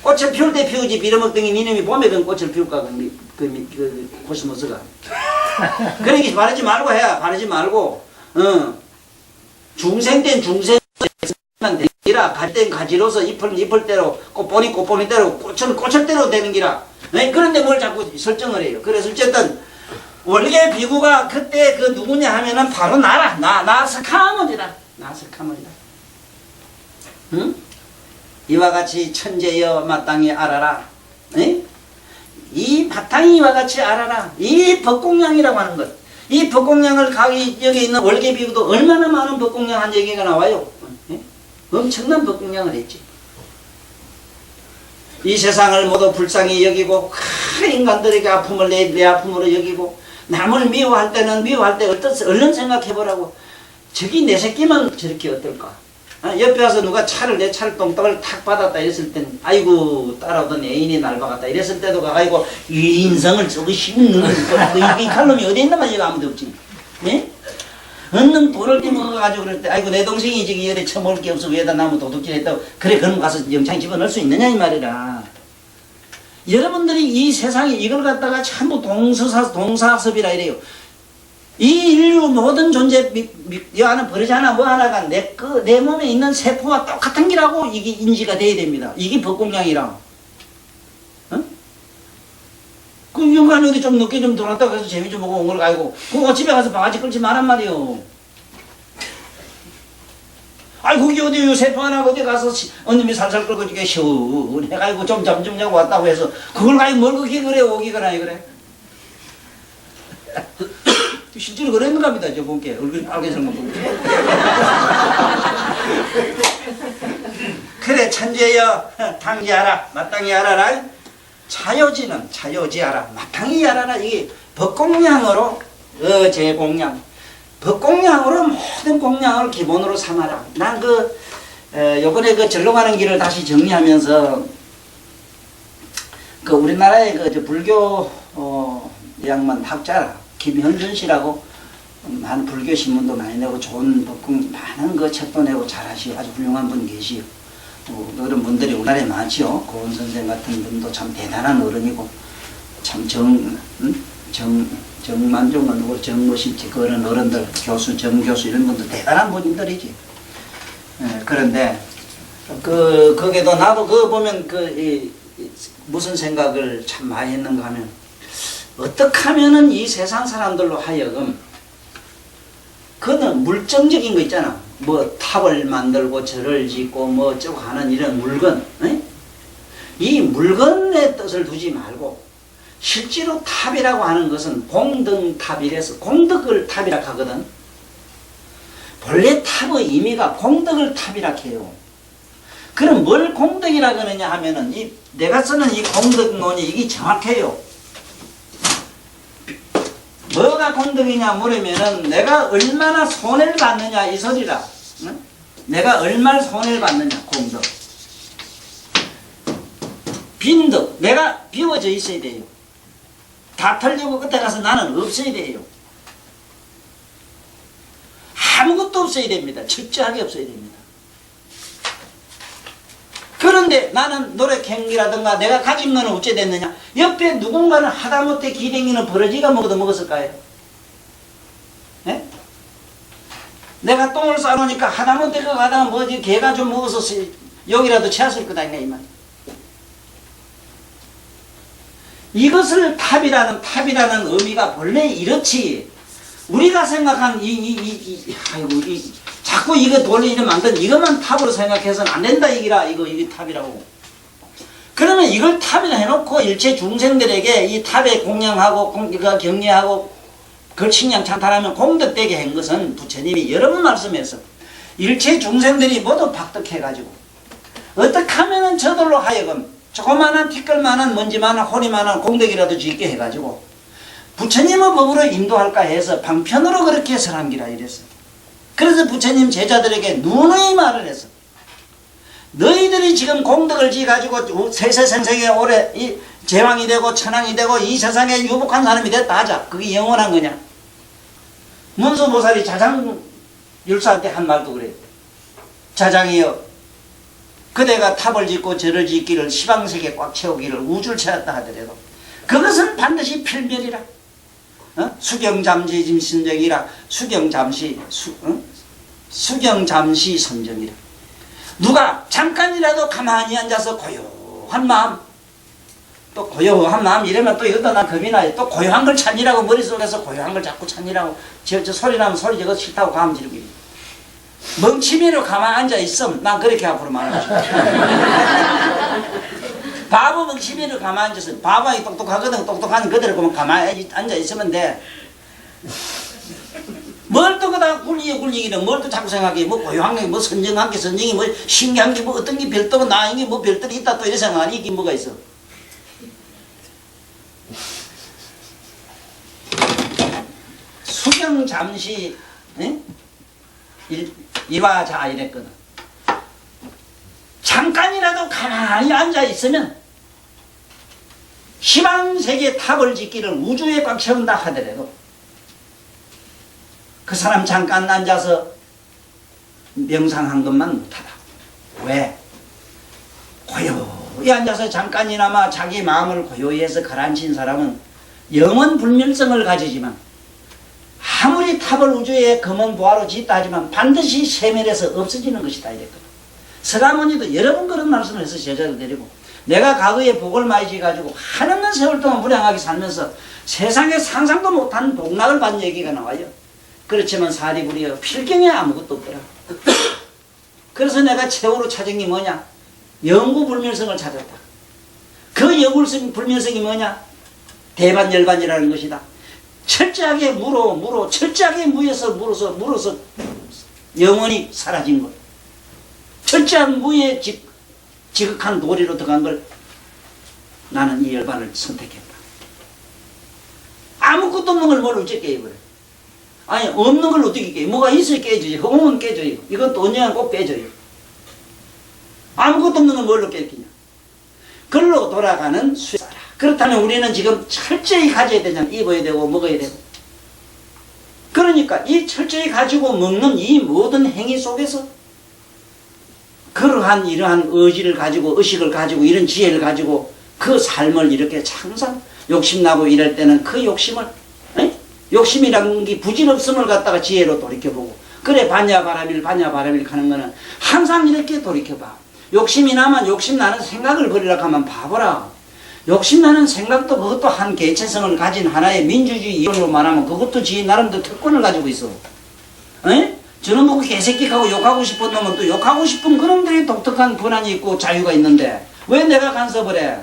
꽃을 피울 때 피우지 빌어먹더니 니놈이 봄에 그 꽃을 피울까 그 코스모스가. 그러니까 바르지 말고 해야 바르지 말고 중생 땐 중생만 되기라. 갈 땐 가지로서 잎을 대로 꽃보니 대로 꽃을 대로 되는 기라. 네? 그런데 뭘 자꾸 설정을 해요. 그래서 어쨌든 원래 비구가 그때 그 누구냐 하면은 바로 나 석가모니다. 나 석가모니다. 응? 이와 같이 천재여 마땅히 알아라. 에? 이 바탕이 이와 같이 알아라. 이 법공양이라고 하는 것. 이 법공양을 여기 있는 월계비구도 얼마나 많은 법공양 한 얘기가 나와요. 에? 엄청난 법공양을 했지. 이 세상을 모두 불쌍히 여기고 인간들에게 아픔을 내 아픔으로 여기고 남을 미워할 때 얼른 생각해보라고. 저기 내 새끼만 저렇게 어떨까. 옆에 와서 누가 내 차를 똥땅을 탁 받았다 이랬을 때는 아이고 따라오던 애인이 날 박았다 이랬을 때도 가가지고 이 인성을 저거 씹는 이 칼놈이 어디 있나 말이야 아무도 없지. 예? 얻는 돌을 떼먹어가지고 그럴 때 아이고 내 동생이 지금 열에 처먹을 게 없어 위에다 나무 도둑질 했다고 그래 그럼 가서 영창 집어넣을 수 있느냐 이 말이라. 여러분들이 이 세상에 이걸 갖다가 전부 동사섭이라 이래요. 이 인류 모든 존재 이 하나 버리지 하나 뭐 하나가 내 몸에 있는 세포와 똑같은 기라고 이게 인지가 돼야 됩니다. 이게 법공량이라. 어? 그 인간이 어디 좀 늦게 좀 돌았다고 해서 재미 좀 보고 온 걸 가지고 그거 집에 가서 바가지 끌지 말란 말이요. 아이 거기 어디 세포 하나 어디 가서 언님이 살살 끌고 이렇게 시원해가지고 좀 잠 좀 자고 왔다고 해서 그걸 가지고 뭘 그렇게 그래 오기거나 그래. 실제로 그랬는가 합니다. 저 본게 얼굴이 빨개지는 거 보고. 그래 천재여 당지하라 마땅히 알아라. 자요지는 자요지하라 마땅히 알아라. 이게 법공량으로 제공량 법공량으로 모든 공량을 기본으로 삼아라. 난 요번에 절로 가는 길을 다시 정리하면서 우리나라의 불교 양반 학자라 김현준 씨라고 많은 불교 신문도 많이 내고 좋은 법공 많은 책도 내고 잘하시고 아주 훌륭한 분 계시요. 그런 분들이 우리나라에 많지요. 고은 선생 같은 분도 참 대단한 어른이고 참 정만종은 누구 정무신지 그런 어른들 교수 정교수 이런 분들 대단한 분들이지. 그런데 거기도 나도 그거 보면 무슨 생각을 참 많이 했는가 하면 어떻게 하면은 이 세상 사람들로 하여금 그는 물정적인 거 있잖아. 뭐 탑을 만들고 절을 짓고 뭐 어쩌고 하는 이런 물건. 이 물건의 뜻을 두지 말고 실제로 탑이라고 하는 것은 공덕탑이라서 공덕을 탑이라 하거든. 본래 탑의 의미가 공덕을 탑이라 해요. 그럼 뭘 공덕이라 그러냐 하면은 내가 쓰는 이 공덕론이 이게 정확해요. 뭐가 공덕이냐 물으면은 내가 얼마나 손해를 받느냐 이 소리라. 응? 내가 얼마나 손해를 받느냐 공덕. 빈덕 내가 비워져 있어야 돼요. 다 털려고 끝에 가서 나는 없어야 돼요. 아무것도 없어야 됩니다. 철저하게 없어야 됩니다. 그런데 나는 노력행위라든가 내가 가진 거는 어째 됐느냐? 옆에 누군가는 하다못해 기댕이는 버러지가 먹었을까요? 네? 내가 똥을 싸놓으니까 하다못해 그거 가다가 뭐지 개가 좀 먹어서 여기라도 채웠을 거다 이 말. 이것을 탑이라는 의미가 본래 이렇지. 우리가 생각한 자꾸 이거 돌리려 만든 이것만 탑으로 생각해서는 안 된다 이게 탑이라고. 그러면 이걸 탑이라 해놓고 일체 중생들에게 이 탑에 공양하고 경례하고 걸칭량 찬탄하면 공덕되게 한 것은 부처님이 여러 번 말씀해서 일체 중생들이 모두 박득해가지고 어떻게 하면은 저들로 하여금 조그마한 티끌만한 먼지만한 호리만한 공덕이라도 짓게 해가지고 부처님의 법으로 인도할까 해서 방편으로 그렇게 설한기라 이랬어. 그래서 부처님 제자들에게 누누이 말을 했어. 너희들이 지금 공덕을 지어가지고 세세생생에 오래 제왕이 되고 천왕이 되고 이 세상에 유복한 사람이 됐다 하자. 그게 영원한 거냐? 문수보살이 자장율사한테 한 말도 그래요. 자장이여 그대가 탑을 짓고 절을 짓기를 시방세계 꽉 채우기를 우주를 채웠다 하더라도 그것은 반드시 필멸이라. 수경잠시 심정이라. 수경잠시 선정이라. 누가 잠깐이라도 가만히 앉아서 고요한 마음 또 고요한 마음 이러면 또 이것도 난 겁이 나요. 또 고요한 걸 찾으라고 머릿속에서 고요한 걸 자꾸 찾으라고 저 소리 나면 소리 저거 싫다고 가면 지르기. 멍치미로 가만히 앉아있음 난 그렇게 앞으로 말하죠. 바보 멍치미로 가만히 앉아서 바보하기 똑똑하거든. 똑똑한 그대로 그만 가만히 앉아있으면 돼. 뭘 또 그다 굴리기는 뭘 또 자꾸 생각해. 뭐 고요한 게 뭐 선정한 게 선정이 뭐 신기한 게 뭐 어떤 게 별도고 나인 게 뭐 별들이 있다 또 이런 생각하니 이게 뭐가 있어. 수경 잠시 일화자 이랬거든. 잠깐이라도 가만히 앉아 있으면 희망세계 탑을 짓기를 우주에 꽉 채운다 하더라도 그 사람 잠깐 앉아서 명상한 것만 못하다. 왜? 고요히 앉아서 잠깐이나마 자기 마음을 고요히 해서 가라앉힌 사람은 영원 불멸성을 가지지만 아무리 탑을 우주에 검은 보화로 짓다 하지만 반드시 세멸해서 없어지는 것이다 이랬거든. 서가모니도 여러 번 그런 말씀을 해서 제자를 데리고 내가 과거에 복을 많이 지어가지고 한없는 세월 동안 무량하게 살면서 세상에 상상도 못한 복락을 받은 얘기가 나와요. 그렇지만 사리부리여 필경에 아무것도 없더라. 그래서 내가 최후로 찾은 게 뭐냐? 영구불멸성을 찾았다. 그 영구불멸성이 뭐냐? 대반열반이라는 것이다. 철저하게 철저하게 물어서 영원히 사라진 것. 철저한 무에 지극한 도리로 들어간 걸 나는 이 열반을 선택했다. 아무것도 없는 걸 뭘 어째 깨버려. 아니 없는 걸 어떻게 깨? 뭐가 있어야 깨져요. 허공은 깨져요. 이건 또 언젠가 꼭 깨져요. 아무것도 없는 걸 뭘로 깨겠냐. 글로 돌아가는 수사라. 그렇다면 우리는 지금 철저히 가져야 되잖아. 입어야 되고 먹어야 되고. 그러니까 이 철저히 가지고 먹는 이 모든 행위 속에서 그러한 이러한 의지를 가지고 의식을 가지고 이런 지혜를 가지고 그 삶을 이렇게 항상 욕심나고 이럴 때는 그 욕심을 욕심이라는 게 부질없음을 갖다가 지혜로 돌이켜보고 그래 반야바라밀 가는 거는 항상 이렇게 돌이켜봐. 욕심이 나면 욕심나는 생각을 버리라 하면 바보라. 욕심나는 생각도 그것도 한 개체성을 가진 하나의 민주주의 이론으로 말하면 그것도 지 나름대로 특권을 가지고 있어. 에? 저는 보고 개새끼하고 욕하고 싶은 놈은 또 욕하고 싶은 그놈들이 독특한 권한이 있고 자유가 있는데 왜 내가 간섭을 해?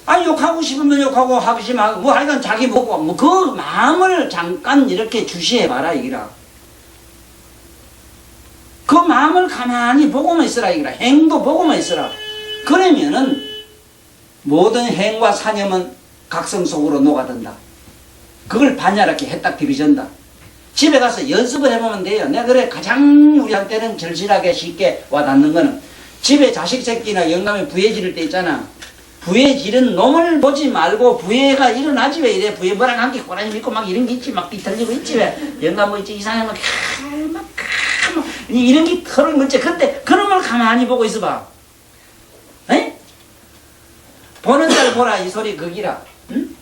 아니 욕하고 싶으면 욕하고 하지 말고 뭐 하여간 자기 보고 뭐 그 마음을 잠깐 이렇게 주시해봐라 이기라. 그 마음을 가만히 보고만 있으라 이기라. 행도 보고만 있으라. 그러면은 모든 행과 사념은 각성 속으로 녹아든다. 그걸 반야롭게 해딱 들이전다. 집에 가서 연습을 해보면 돼요. 내가 그래 가장 우리한테는 절실하게 쉽게 와닿는 거는 집에 자식 새끼나 영감에 부해 지를 때 있잖아. 부해 지른 놈을 보지 말고 부해가 일어나지 왜 이래. 부해 뭐랑 함께 꼬라지 믿고 막 이런 게 있지. 막 비틀리고 있지 왜. 영감 뭐 있지 이상해 막 이런 게 털을 물지. 근데 그런 걸 가만히 보고 있어봐. 에? 보는 잘 보라 이 소리 거기라. 응?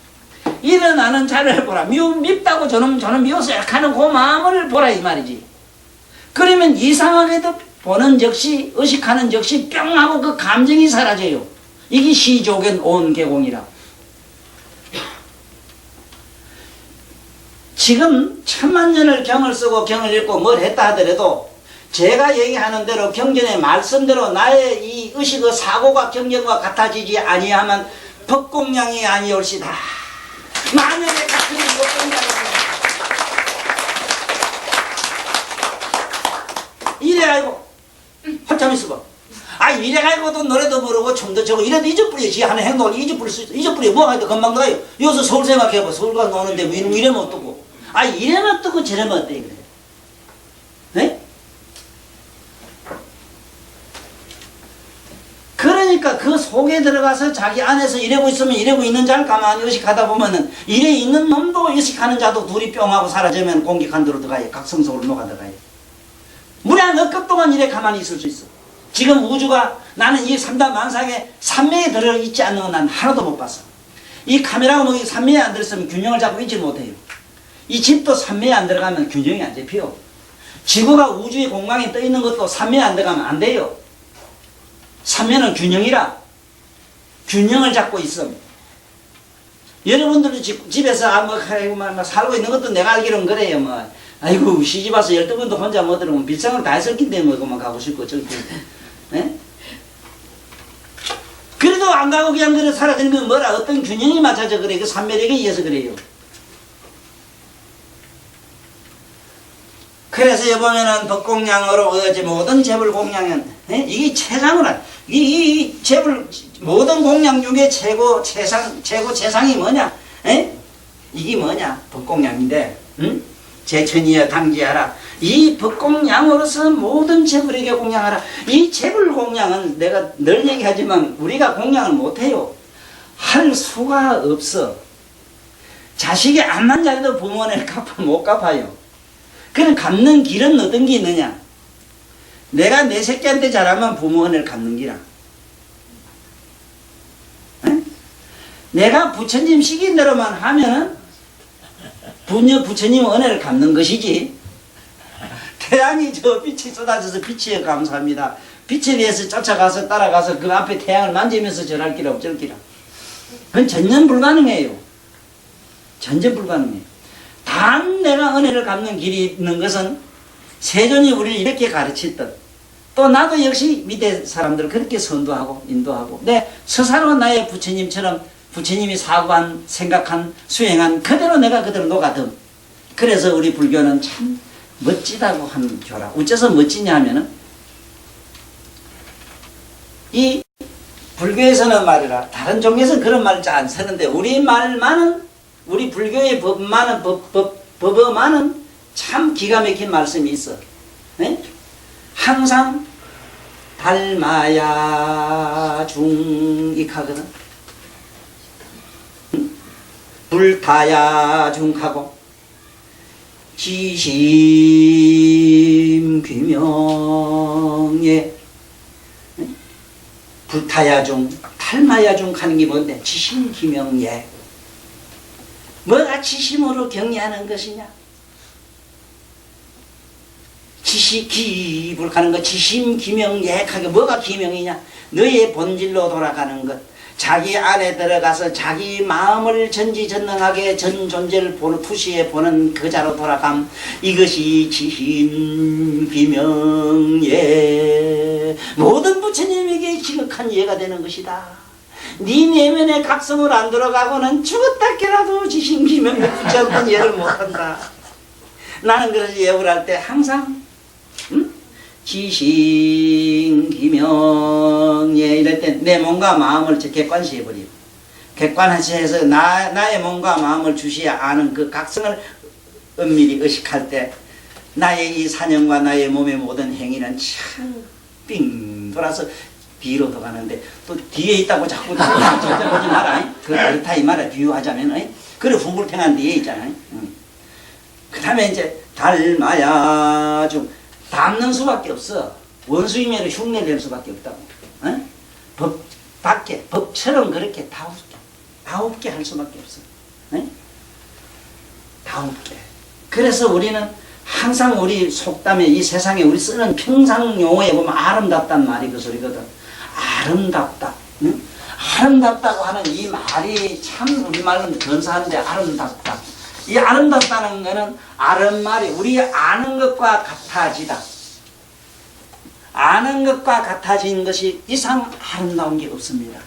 일어나는 자를 보라. 밉다고 저는 미워서 약하는 그 마음을 보라 이 말이지. 그러면 이상하게도 보는 즉시 의식하는 즉시 뿅 하고 그 감정이 사라져요. 이게 시조견 온개공이라. 지금 천만년을 경을 쓰고 경을 읽고 뭘 했다 하더라도 제가 얘기하는 대로 경전의 말씀대로 나의 이 의식의 사고가 경전과 같아지지 아니하면 법공양이 아니올시다. 만약에 같은 법공양이 이래 알고 한참 있어봐. 아 이래 알고도 노래도 부르고 춤도 추고 이래도 잊어버려. 지 하는 행동을 잊어버릴 수 있어. 잊어버려. 뭐 하여도 금방 나가요. 여기서 서울 생각해봐. 서울 가서 노는데 이래면 어떡고. 아 이래면 어떡고 저래면 어때 그래. 네? 그러니까 그 속에 들어가서 자기 안에서 이러고 있으면 이러고 있는 자를 가만히 의식하다 보면은 이래 있는 놈도 의식하는 자도 둘이 뿅하고 사라지면 공격한 대로 들어가요. 각성속으로 녹아 들어가요. 무량 억급 동안 이래 가만히 있을 수 있어. 지금 우주가 나는 이 3단 만상에 산매에 들어있지 않는 건 난 하나도 못 봤어. 이 카메라가 뭐 산매에 안 들었으면 균형을 잡고 있지 못해요. 이 집도 산매에 안 들어가면 균형이 안 잡혀. 지구가 우주의 공간에 떠 있는 것도 산매에 안 들어가면 안 돼요. 산매는 균형이라. 균형을 잡고 있어. 여러분들도 집에서 뭐 살고 있는 것도 내가 알기로는 그래요. 뭐 아이고 시집 와서 12번도 혼자 못 들으면 빌상을 다 했었기 때문에 그만 가고 싶고 저기. 네? 그래도 안 가고 그냥 그래 살아가는 건 뭐라 어떤 균형이 맞춰져 그래. 그 산매력에 의해서 그래요. 그래서 여보면은 법공양으로 어제 모든 재물 공양은 이게 최상으로 이 재물 모든 공양 중에 최고 최상이 뭐냐? 이게 뭐냐? 법공양인데, 응? 제천이여 당지하라. 이 법공양으로서 모든 재물에게 공양하라. 이 재물 공양은 내가 늘 얘기하지만 우리가 공양을 못해요. 할 수가 없어. 자식이 암만 잘해도 부모는 못 갚아요. 그럼 갚는 길은 어떤 게 있느냐? 내가 내 새끼한테 잘하면 부모 은혜를 갚는 기라. 응? 내가 부처님 시킨 대로만 하면은 부처님 은혜를 갚는 것이지. 태양이 저 빛이 쏟아져서 빛이에 감사합니다. 빛에 대해서 쫓아가서 따라가서 그 앞에 태양을 만지면서 절할 기라 어쩔 기라. 그건 전혀 불가능해요. 전혀 불가능해요. 단 내가 은혜를 갚는 길이 있는 것은 세존이 우리를 이렇게 가르쳤던, 또 나도 역시 밑에 사람들을 그렇게 선도하고 인도하고, 내 스스로 나의 부처님처럼 부처님이 사고한, 생각한, 수행한 그대로 내가 그대로 녹아듬. 그래서 우리 불교는 참 멋지다고 하는 교라. 어째서 멋지냐 하면은 이 불교에서는 말이라, 다른 종교에서는 그런 말을 잘 안 쓰는데 우리 말만은, 우리 불교의 법만은, 법어만은 참 기가 막힌 말씀이 있어. 네? 항상 닮아야 중익하거든. 불타야 중하고 지심귀명에 불타야 중, 닮아야 중 하는 게 뭔데? 지심귀명예. 뭐가 지심으로 경외하는 것이냐? 지시기불 가는 것, 지심기명예하게 뭐가 기명이냐? 너의 본질로 돌아가는 것, 자기 안에 들어가서 자기 마음을 전지전능하게 전 존재를 보는, 투시해 보는 그 자로 돌아감. 이것이 지심기명예, 모든 부처님에게 지극한 예가 되는 것이다. 네 내면의 각성을 안 들어가고는 죽었다 깨라도 지심기명에 붙였던 예를 못한다. 나는 그래서 예불 할 때 항상 지심기명예 이럴 때 내 몸과 마음을 객관시해버리고, 객관시해서 나의 몸과 마음을 주시야 아는 그 각성을 은밀히 의식할 때 나의 이 사념과 나의 몸의 모든 행위는 참 삥 돌아서 뒤로 더 가는데, 또 뒤에 있다고 자꾸 절대 보지 마라. 그렇다 이 말에 비유하자면, 그래 후불탱한 뒤에 있잖아요. 그 다음에 이제 닮아야 좀 닮는 수밖에 없어. 원수이면은 흉내를 낼 수밖에 없다고. 법밖에, 법처럼 그렇게 다웁게 할 수밖에 없어. 다웁게. 그래서 우리는 항상 우리 속담에, 이 세상에 우리 쓰는 평상 용어에 보면 아름답단 말이 그 소리거든. 아름답다. 응? 아름답다고 하는 이 말이 참 우리말로 건사하는데 아름답다. 이 아름답다는 거는 아름말이 우리 아는 것과 같아지다. 아는 것과 같아진 것이 이상 아름다운 게 없습니다.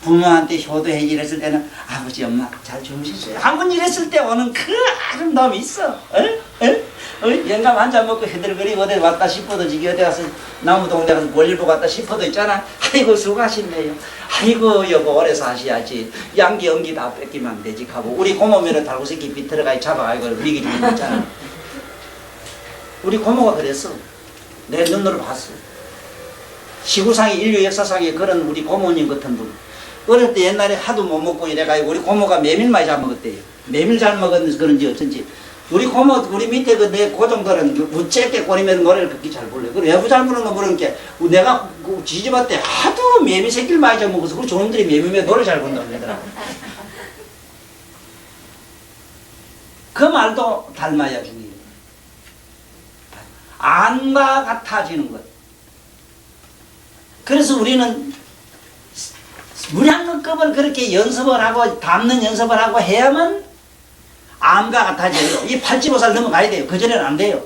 부모한테 효도해 이랬을 때는 아버지 엄마 잘 주무셨어요? 한번 이랬을 때 오는 그 아름다움이 있어. 영감 한잔 먹고 헤들거리고 어디 왔다 싶어도 지기 어디 가서 나무 동네 가서 볼일 보고 왔다 싶어도 있잖아. 아이고 수고하시네요. 아이고 여보 오래 사셔야지. 양기 연기 다 뺏기면 되지 하고 우리 고모면은 달고 새끼 비틀어가 잡아가지고 미기 좀 있잖아. 우리 고모가 그랬어. 내 눈으로 봤어. 시구상의 인류 역사상에 그런 우리 고모님 같은 분. 어릴 때 옛날에 하도 못 먹고 이래가지고 우리 고모가 메밀 많이 잘 먹었대요. 메밀 잘 먹었는지 그런지 어쩐지. 우리 고모, 우리 밑에 그 내 고종들은 우째게 꼬리면 노래를 그렇게 잘 불러요. 그리고 외부 잘 부르는 거 모르는 게 내가 그 지지밭 때 하도 메밀 새끼를 많이 잘 먹어서 우리 저놈들이 메밀에 노래 잘 부른다고 그러더라고. 그 말도 닮아야 중요해요. 안과 같아지는 것. 그래서 우리는 무량급을 그렇게 연습을 하고 담는 연습을 하고 해야만 암과 같아져요. 이 팔찌보살 넘어가야 돼요. 그전에는 안 돼요.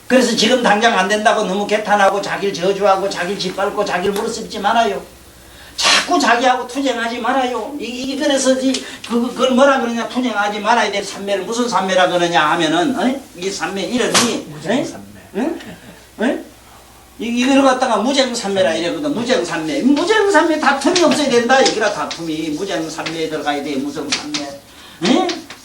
그래서 지금 당장 안 된다고 너무 개탄하고 자기를 저주하고 자기를 짓밟고 자기를 무릎쓰지 말아요. 자꾸 자기하고 투쟁하지 말아요. 이게 그래서 그걸 뭐라 그러냐, 투쟁하지 말아야 될 삼매를 무슨 삼매라 그러냐 하면은 이 삼매 이름이 이걸 갖다가 무쟁삼매라 이래거든. 무쟁삼매. 무쟁삼매 다툼이 없어야 된다. 이거라 다툼이. 무쟁삼매에 들어가야 돼. 무쟁삼매.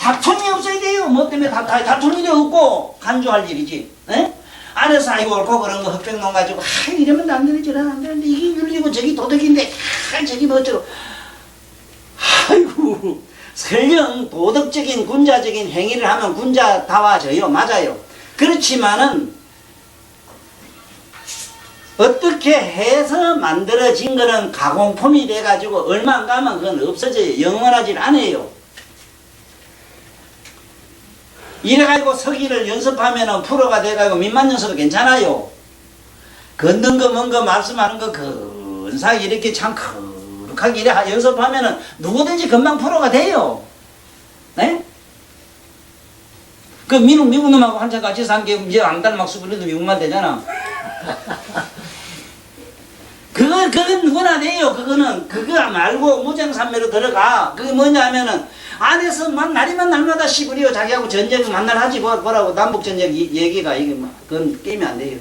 다툼이 없어야 돼요. 뭐 때문에 다툴 일이 없고 간주할 일이지. 에? 안에서 아이고 옳고 그런 거 흑백농 가지고 이러면 안 되는데 저러면 안 되는데 이게 윤리고 저기 도덕인데 저기 뭐 어쩌고 아이고 설령 도덕적인 군자적인 행위를 하면 군자다워져요. 맞아요. 그렇지만은 어떻게 해서 만들어진 거는 가공품이 돼가지고 얼마 안 가면 그건 없어져요. 영원하질 않아요. 이래가지고 서기를 연습하면은 프로가 돼가지고 민만 연습도 괜찮아요. 걷는 거, 뭔 거, 말씀하는 거, 근사하게 이렇게 참 거룩하게 이래 연습하면은 누구든지 금방 프로가 돼요. 네? 그 미국 놈하고 한참 같이 산 게 이제 암단 막 수분해도 미국만 되잖아. 그건 누구나 돼요. 그거 말고 무정산매로 들어가. 그게 뭐냐 하면은, 안에서 날이만 날마다 시부리요. 자기하고 전쟁 만날 하지 뭐라고 남북전쟁 얘기가 이게 그건 게임이 안 돼요.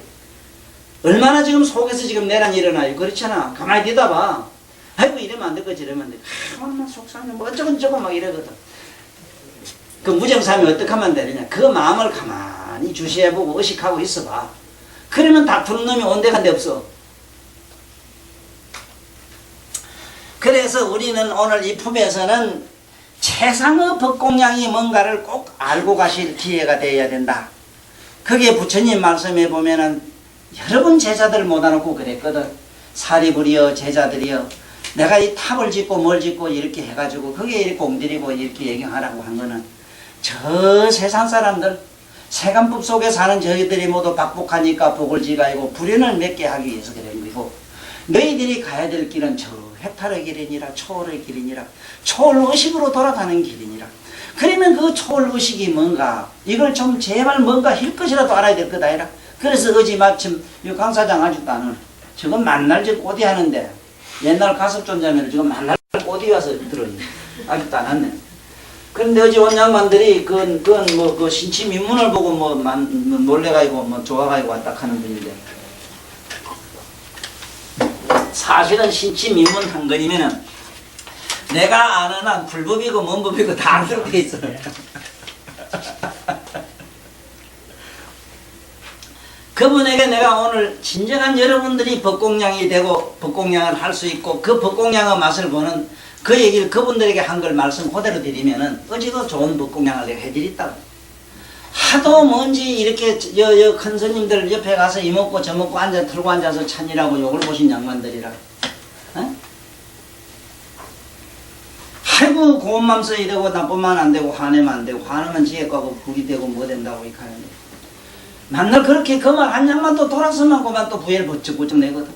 얼마나 지금 속에서 지금 내란이 일어나요. 그렇잖아. 가만히 뒤다봐. 아이고 이러면 안 되고 저러면 안 되고. 얼마나 속상해. 뭐 어쩌고 막 이러거든. 그 무정삼이 어떻게 하면 되느냐. 그 마음을 가만히 주시해보고 의식하고 있어봐. 그러면 다투는 놈이 온데간데 없어. 그래서 우리는 오늘 이 품에서는 최상의 법공양이 뭔가를 꼭 알고 가실 기회가 되어야 된다. 그게 부처님 말씀에 보면은 여러 번 제자들 모아놓고 그랬거든. 사리부리여 제자들이여 내가 이 탑을 짓고 뭘 짓고 이렇게 해가지고 거기에 이렇게 공들이고 이렇게 얘기하라고 한 거는 저 세상 사람들 세간법 속에 사는 저희들이 모두 박복하니까 복을 지가이고 불연을 맺게 하기 위해서 그런 거고 너희들이 가야 될 길은 저 해탈의 길이니라 초월의 길이니라 초월의식으로 돌아가는 길이니라. 그러면 그 초월의식이 뭔가 이걸 좀 제발 뭔가 힐 것이라도 알아야 될 것 아니라. 그래서 어제 마침 이 강사장 아직도 안 오네. 저건 만날 저 꼬디 하는데 옛날 가섭존자면 저건 만날 꼬디 와서 들어요. 아직도 안 왔네. 그런데 어제 온 양반들이 그건 뭐 그 신치 민문을 보고 뭐 놀래가지고 뭐 좋아가지고 왔다 하는 분인데 사실은 신치 민문 한 건이면은 내가 아는 한 불법이고 뭔 법이고 다 알도록 돼 있어요. 그분에게 내가 오늘 진정한 여러분들이 법공양이 되고 법공양을 할 수 있고 그 법공양의 맛을 보는 그 얘기를 그분들에게 한 걸 말씀 그대로 드리면은 어찌도 좋은 법공양을 내가 해드렸다고. 하도 뭔지 이렇게 큰 스님들 옆에 가서 이 먹고 저 먹고 들고 앉아서 찬이라고 욕을 보신 양반들이라. 어? 아이고 고운 맘 써야 되고 나쁘면 안 되고 화내면 안 되고 화내면 지혜 가고 불이 되고 뭐 된다고 이렇게 하는데 만날 그렇게 그 말 한 양만 또 돌아서만 그만 또 부회를 부쩍부쩍 내거든.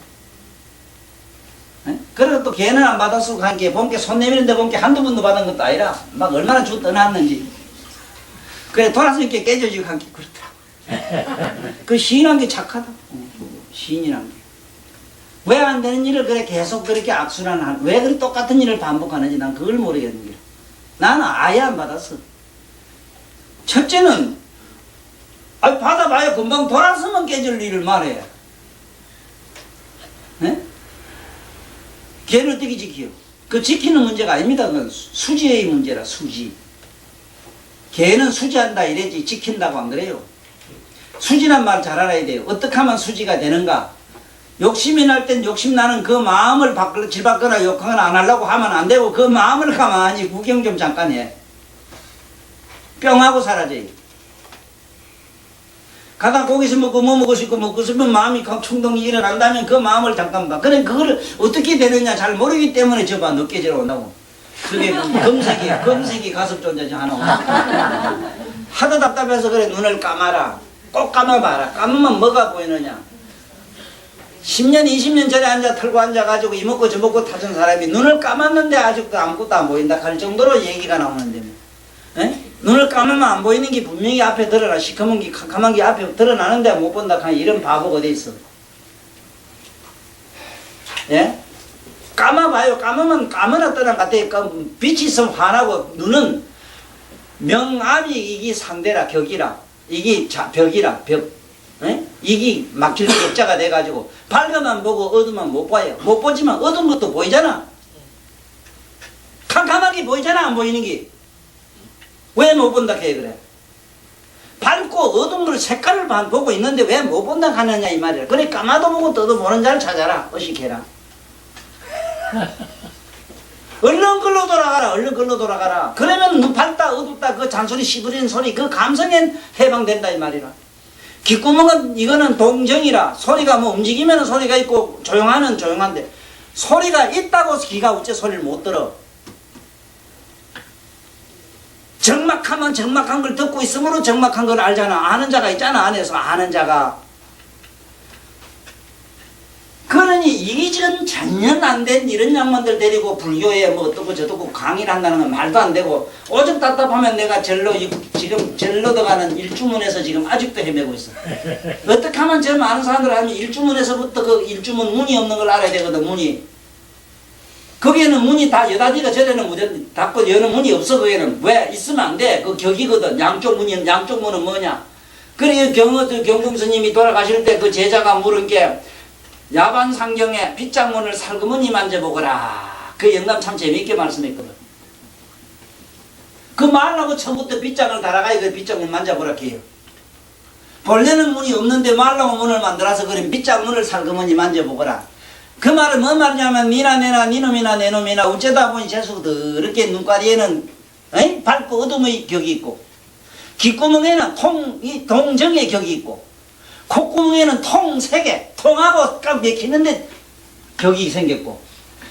그래도 또 걔는 안 받았을 거 한게 본게 손 내미는데 본게 한두 번도 받은 것도 아니라 막 얼마나 주 떠났는지. 그래 돌아서 이렇게 깨져지고 한 게 그렇더라. 그 시인한 게 착하다. 시인이란 게. 왜 안 되는 일을 그래 계속 그렇게 악순환 왜 그렇게 똑같은 일을 반복하는지 난 그걸 모르겠는 거야. 나는 아예 안 받았어. 첫째는 받아봐야 금방 돌아서면 깨질 일을 말해. 네? 걔를 어떻게 지키요? 그 지키는 문제가 아닙니다. 그건 수지의 문제라 수지. 걔는 수지한다 이래지 지킨다고 안 그래요. 수지란 말 잘 알아야 돼요. 어떻게 하면 수지가 되는가? 욕심이 날 땐 욕심 나는 그 마음을 질받거나 욕하거나 안 하려고 하면 안 되고 그 마음을 가만히 구경 좀 잠깐 해. 뿅하고 사라져요. 가다 거기서 뭐 먹고 싶고 먹고 싶은 마음이 충동이 일어난다면 그 마음을 잠깐 봐. 그래 그거를 어떻게 되느냐 잘 모르기 때문에 저봐 늦게 들어온다고. 그게 검색이 가섭존자지 하나. 하도 답답해서 그래 눈을 감아라. 꼭 감아봐라. 감으면 뭐가 보이느냐. 10년 20년 전에 털고 앉아가지고 이 먹고 저 먹고 타던 사람이 눈을 감았는데 아직도 아무것도 안 보인다 할 정도로 얘기가 나오는데 눈을 감으면 안 보이는 게 분명히 앞에 드러나. 시커먼 게 캄캄한 게 앞에 드러나는데 못 본다 하는 이런 바보가 어디 있어. 예? 감아봐요. 감으면 감으나 떠난 것 같아. 빛이 있으면 환하고 눈은 명암이 이게 상대라 격이라 이게 벽이라 벽. 예? 이게 막힐 격자가 돼가지고 밝으면 보고 어두면 못 봐요. 못 보지만 어두운 것도 보이잖아. 캄캄하게 보이잖아. 안 보이는 게. 왜 못 본다 해 그래? 밝고 어두운 걸 색깔을 보고 있는데 왜 못 본다 하느냐 이 말이야. 그래 까마도 보고 떠도 보는 자를 찾아라. 의식해라. 얼른 글로 돌아가라. 얼른 글로 돌아가라. 그러면 너 밝다 어둡다 그 잔소리 시부리는 소리 그 감성엔 해방된다 이 말이라. 귓구멍은 이거는 동정이라. 소리가 뭐 움직이면 소리가 있고 조용하면 조용한데 소리가 있다고 귀가 어째 소리를 못 들어. 적막하면 적막한 걸 듣고 있으므로 적막한 걸 알잖아. 아는 자가 있잖아. 안에서 아는 자가. 그러니 이전 전혀 안 된 이런 양반들 데리고 불교에 뭐 어떻고 저떻고 강의를 한다는 건 말도 안 되고 오죽 답답하면 내가 지금 젤로도 가는 일주문에서 지금 아직도 헤매고 있어. 어떻게 하면 저 많은 사람들 하면 일주문에서부터 그 일주문 문이 없는 걸 알아야 되거든. 문이. 거기에는 문이 다 여닫이가 저래는 무전 닫고 여는 문이 없어. 거기에는 왜 있으면 안 돼. 그 격이거든. 양쪽 문은 뭐냐. 그래 경금 스님이 돌아가실 때 그 제자가 물은 게 야반 상경에 빗장문을 살그머니 만져보거라. 그 영감 참 재미있게 말씀했거든. 그 말하고 처음부터 빗장을 달아가야 그 빗장문 만져보라 해요. 본래는 문이 없는데 말라고 문을 만들어서 그런 빗장문을 살그머니 만져보거라. 그 말은 뭔 말이냐면 니나 내나 니놈이나 내놈이나 어쩌다 보니 재수가 더럽게 눈가리에는 밝고 어둠의 격이 있고 귓구멍에는 동정의 격이 있고 콧구멍에는 통세계 통하고 딱 맥히는데 격이 생겼고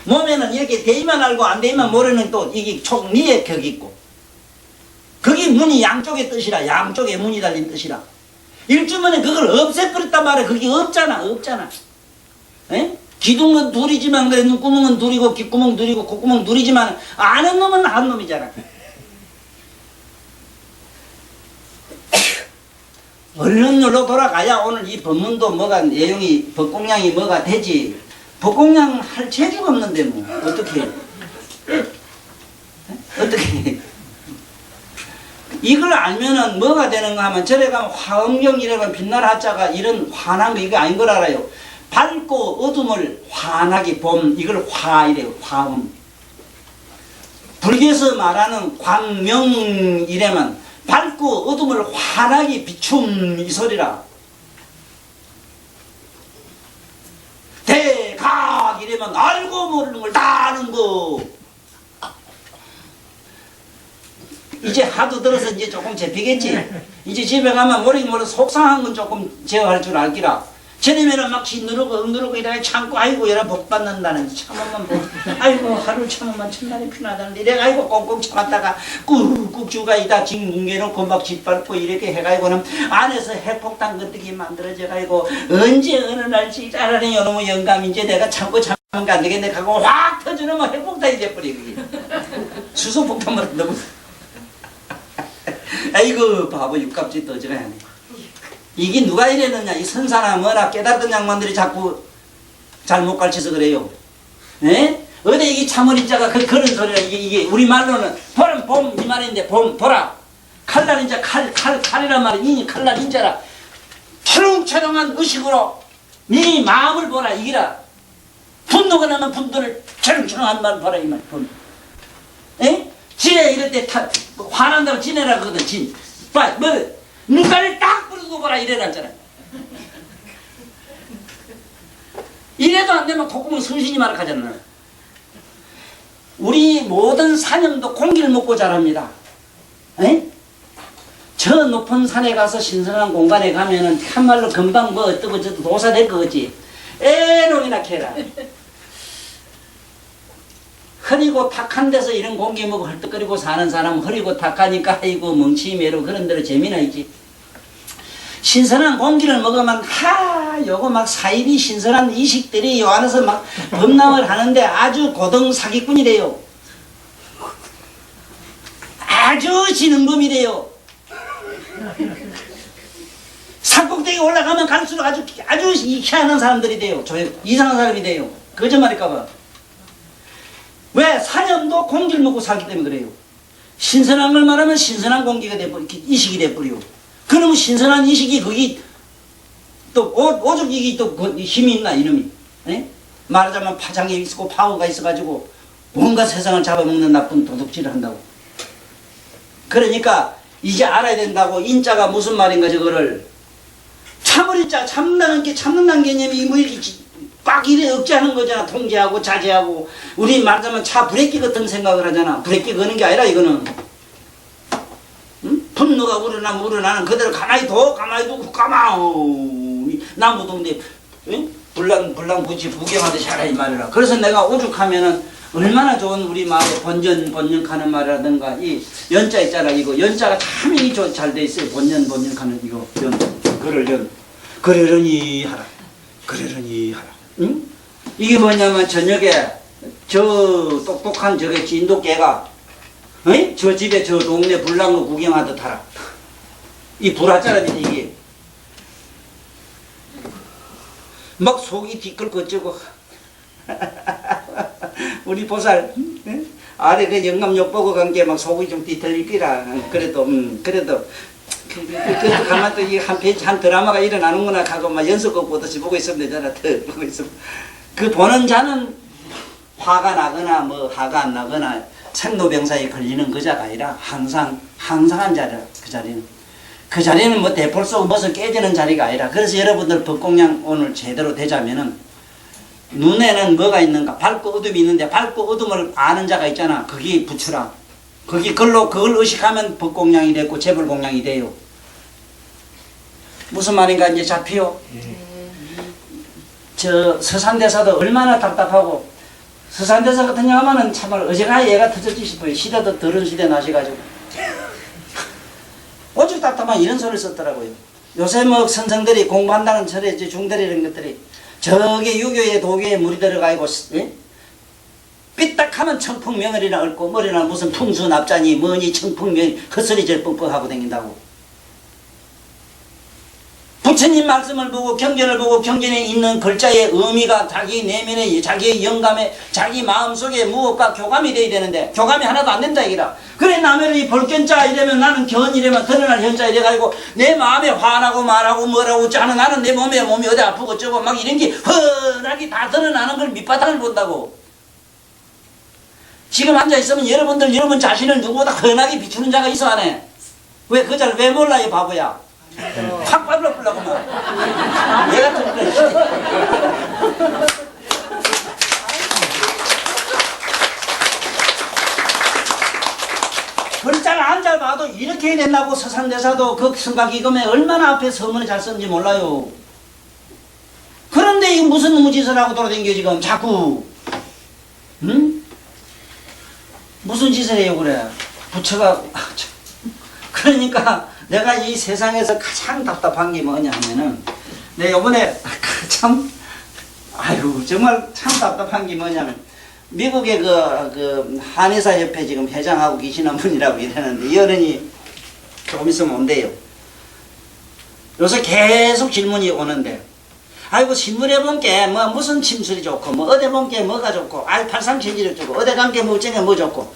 몸에는 이렇게 대의만 알고 안 대의만 모르는 또 이게 총리의 격이 있고 그게 문이 양쪽의 뜻이라. 양쪽에 문이 달린 뜻이라. 일주문에 그걸 없애버렸단 말이야. 그게 없잖아. 기둥은 둘이지만 그래 눈구멍은 둘이고 귓구멍 둘이고 콧구멍 둘이지만 아는 놈은 한 놈이잖아. 얼른 놀러 돌아가야 오늘 이 법문도 뭐가 내용이 법공량이 뭐가 되지. 법공량 할 재주가 없는데 뭐 어떻게 이걸 알면은 뭐가 되는가 하면 저래 가면 화엄경이라고 빛날 하자가 이런 환한 거 이거 아닌 걸 알아요. 밝고 어둠을 환하게 봄 이걸 화이래요. 화음. 불교에서 말하는 광명이래면 밝고 어둠을 환하게 비춤 이 소리라. 대각 이래면 알고 모르는 걸 다 아는 거. 이제 하도 들어서 이제 조금 잡히겠지. 이제 집에 가면 모르긴 속상한 건 조금 제어할 줄 알기라. 저녁에는 막 누르고 이래 참고 아이고 얘라 복 받는다는 참으면 아이고 하루 참으면 천날이 피나다는데 내가 아이고 꽁꽁 참았다가 꾹꾹 주가이다 징뭉개놓고 막 짓밟고 이렇게 해가지고는 안에서 핵폭탄 건드기 만들어져 가지고 언제 어느 날 지랄하는 요놈의 영감 이제 내가 참고 참으면 안 되겠네 하고 확 터지는 뭐 핵폭탄이 돼버려 그게 수소폭탄만 너무 아이고 바보 육갑지 떠지라 하네. 이게 누가 이랬느냐. 이 선사나 뭐나 깨닫던 양반들이 자꾸 잘못 가르쳐서 그래요. 에? 어디 이게 참어린자가 그런 소리라. 이게 우리 말로는 봄, 봄 이 말인데 봄 보라. 칼날인자 칼이란 말은 이 칼날인자라. 초롱초롱한 의식으로 네 마음을 보라 이기라. 분노가 나면 분노를 초롱초롱한 마음을 보라 이 말. 분. 에? 지네 이럴 때 화난다고 지내라 그러거든. 진. 봐, 뭐 눈가를 딱 뿌리고 보라 이래놨잖아. 이래도 안 되면 콧구멍 성신이 말하잖아. 우리 모든 사념도 공기를 먹고 자랍니다. 에? 저 높은 산에 가서 신선한 공간에 가면은 참말로 금방 뭐 어떠고 저떠고 도사될 거지. 에놈이나 캐라. 흐리고 탁한 데서 이런 공기 먹고 헐떡거리고 사는 사람은 흐리고 탁하니까 아이고 멍치매로 그런 대로 재미나 있지. 신선한 공기를 먹으면 요거 막 사이비 신선한 이식들이 요 안에서 막 범람을 하는데 아주 고등 사기꾼이래요. 아주 지능범이래요. 산꼭대기 올라가면 갈수록 아주 희한한 사람들이 돼요. 이상한 사람이 돼요. 거짓말일까봐. 왜? 사념도 공기를 먹고 살기 때문에 그래요. 신선한 걸 말하면 신선한 공기가 돼버려, 이식이 돼버려. 그러면 신선한 이식이 거기 또 오죽 이게 또 힘이 있나 이놈이. 에? 말하자면 파장이 있고 파워가 있어가지고 뭔가 세상을 잡아먹는 나쁜 도둑질을 한다고. 그러니까 이제 알아야 된다고. 인자가 무슨 말인가 저거를. 참을 자, 참는다는 개념이 뭐 이렇게 꽉 이래 억제하는 거잖아. 통제하고 자제하고. 우리 말하자면 차 브레이크 같은 생각을 하잖아. 브레이크 거는 게 아니라 이거는. 응? 분노가 우러나는 그대로 가만히 두고 가만히 나무동네 불랑 붙이 구경하듯이 하라 이 말이라. 그래서 내가 오죽하면은 얼마나 좋은 우리 말에 번역하는 말이라든가 이 연자 있잖아. 이거 연자가 참 이 잘 돼 있어요. 번역하는 이거 그러려니 하라. 응? 이게 뭐냐면 저녁에 저 똑똑한 저게 진돗개가 저 집에 저 동네 불난 거 구경하듯 하라. 이 불화자라니 이게 막 속이 뒤끌거치고 우리 보살 아래 그 영감욕 보고 간 게 막 속이 좀 뒤틀리기라. 그래도 가만 또 한 드라마가 일어나는구나 하고 막 연속극 보듯이 보고 있으면 되잖아. 보고 있으면 그 보는 자는 화가 나거나 뭐 화가 안 나거나 생로병사에 걸리는 그 자가 아니라 항상한 자리라. 그 자리는 뭐 대포 쏘고 무슨 깨지는 자리가 아니라. 그래서 여러분들 법공양 오늘 제대로 되자면은 눈에는 뭐가 있는가? 밝고 어둠이 있는데 밝고 어둠을 아는 자가 있잖아. 거기 붙여라. 그걸 의식하면 법공양이 됐고 재불공양이 돼요. 무슨 말인가 이제 잡히요? 저 서산대사도 얼마나 답답하고 서산대사 같은 경우는 참말 어제가 얘가 터졌지 싶어요. 시대도 더러운 시대 나셔가지고 오죽 답답한 이런 소리를 썼더라고요. 요새 뭐 선생들이 공부한다는 철에 중들이 이런 것들이 저게 유교의 도교에 물이 들어가고 삐딱하면 청풍명을이나 얽고 머리나 무슨 풍수납자니 뭐니 청풍명 헛소리질 뻥뻥하고 다닌다고. 부처님 말씀을 보고 경전을 보고 경전에 있는 글자의 의미가 자기 내면에 자기의 영감에 자기 마음속에 무엇과 교감이 돼야 되는데 교감이 하나도 안 된다 이기라. 그래 남의 이 볼견자 이러면 나는 견 이러면 드러날 현자 이래가지고 내 마음에 화나고 말하고 뭐라고 짜는 나는 내 몸이 어디 아프고 어쩌고 막 이런 게 훤하게 다 드러나는 걸 밑바탕을 본다고. 지금 앉아있으면 여러분 자신을 누구보다 훤하게 비추는 자가 있어 안 해? 왜 그 자를 왜 몰라요 바보야? 확 발라보려고 막 얘 같은 그래. 글자를 안 잘 봐도 이렇게 해낸다고. 서산대사도 그 성가기금에 얼마나 앞에 서문을 잘 썼는지 몰라요. 그런데 이 무슨 놈의 짓을 하고 돌아다니겨 지금 자꾸. 응? 무슨 짓을 해요 그래. 부처가 그러니까 내가 이 세상에서 가장 답답한 게 뭐냐 하면은 내가 요번에 정말 참 답답한 게 뭐냐면 미국의 그 한의사협회 지금 회장하고 계시는 분이라고 이러는데 이 어른이 조금 있으면 온대요. 요새 계속 질문이 오는데 아이고 신문에 본 게 뭐 무슨 침술이 좋고 뭐 어디 본 게 뭐가 좋고 팔상체질이 좋고 어디 간 게 뭐 어쩌게 뭐 좋고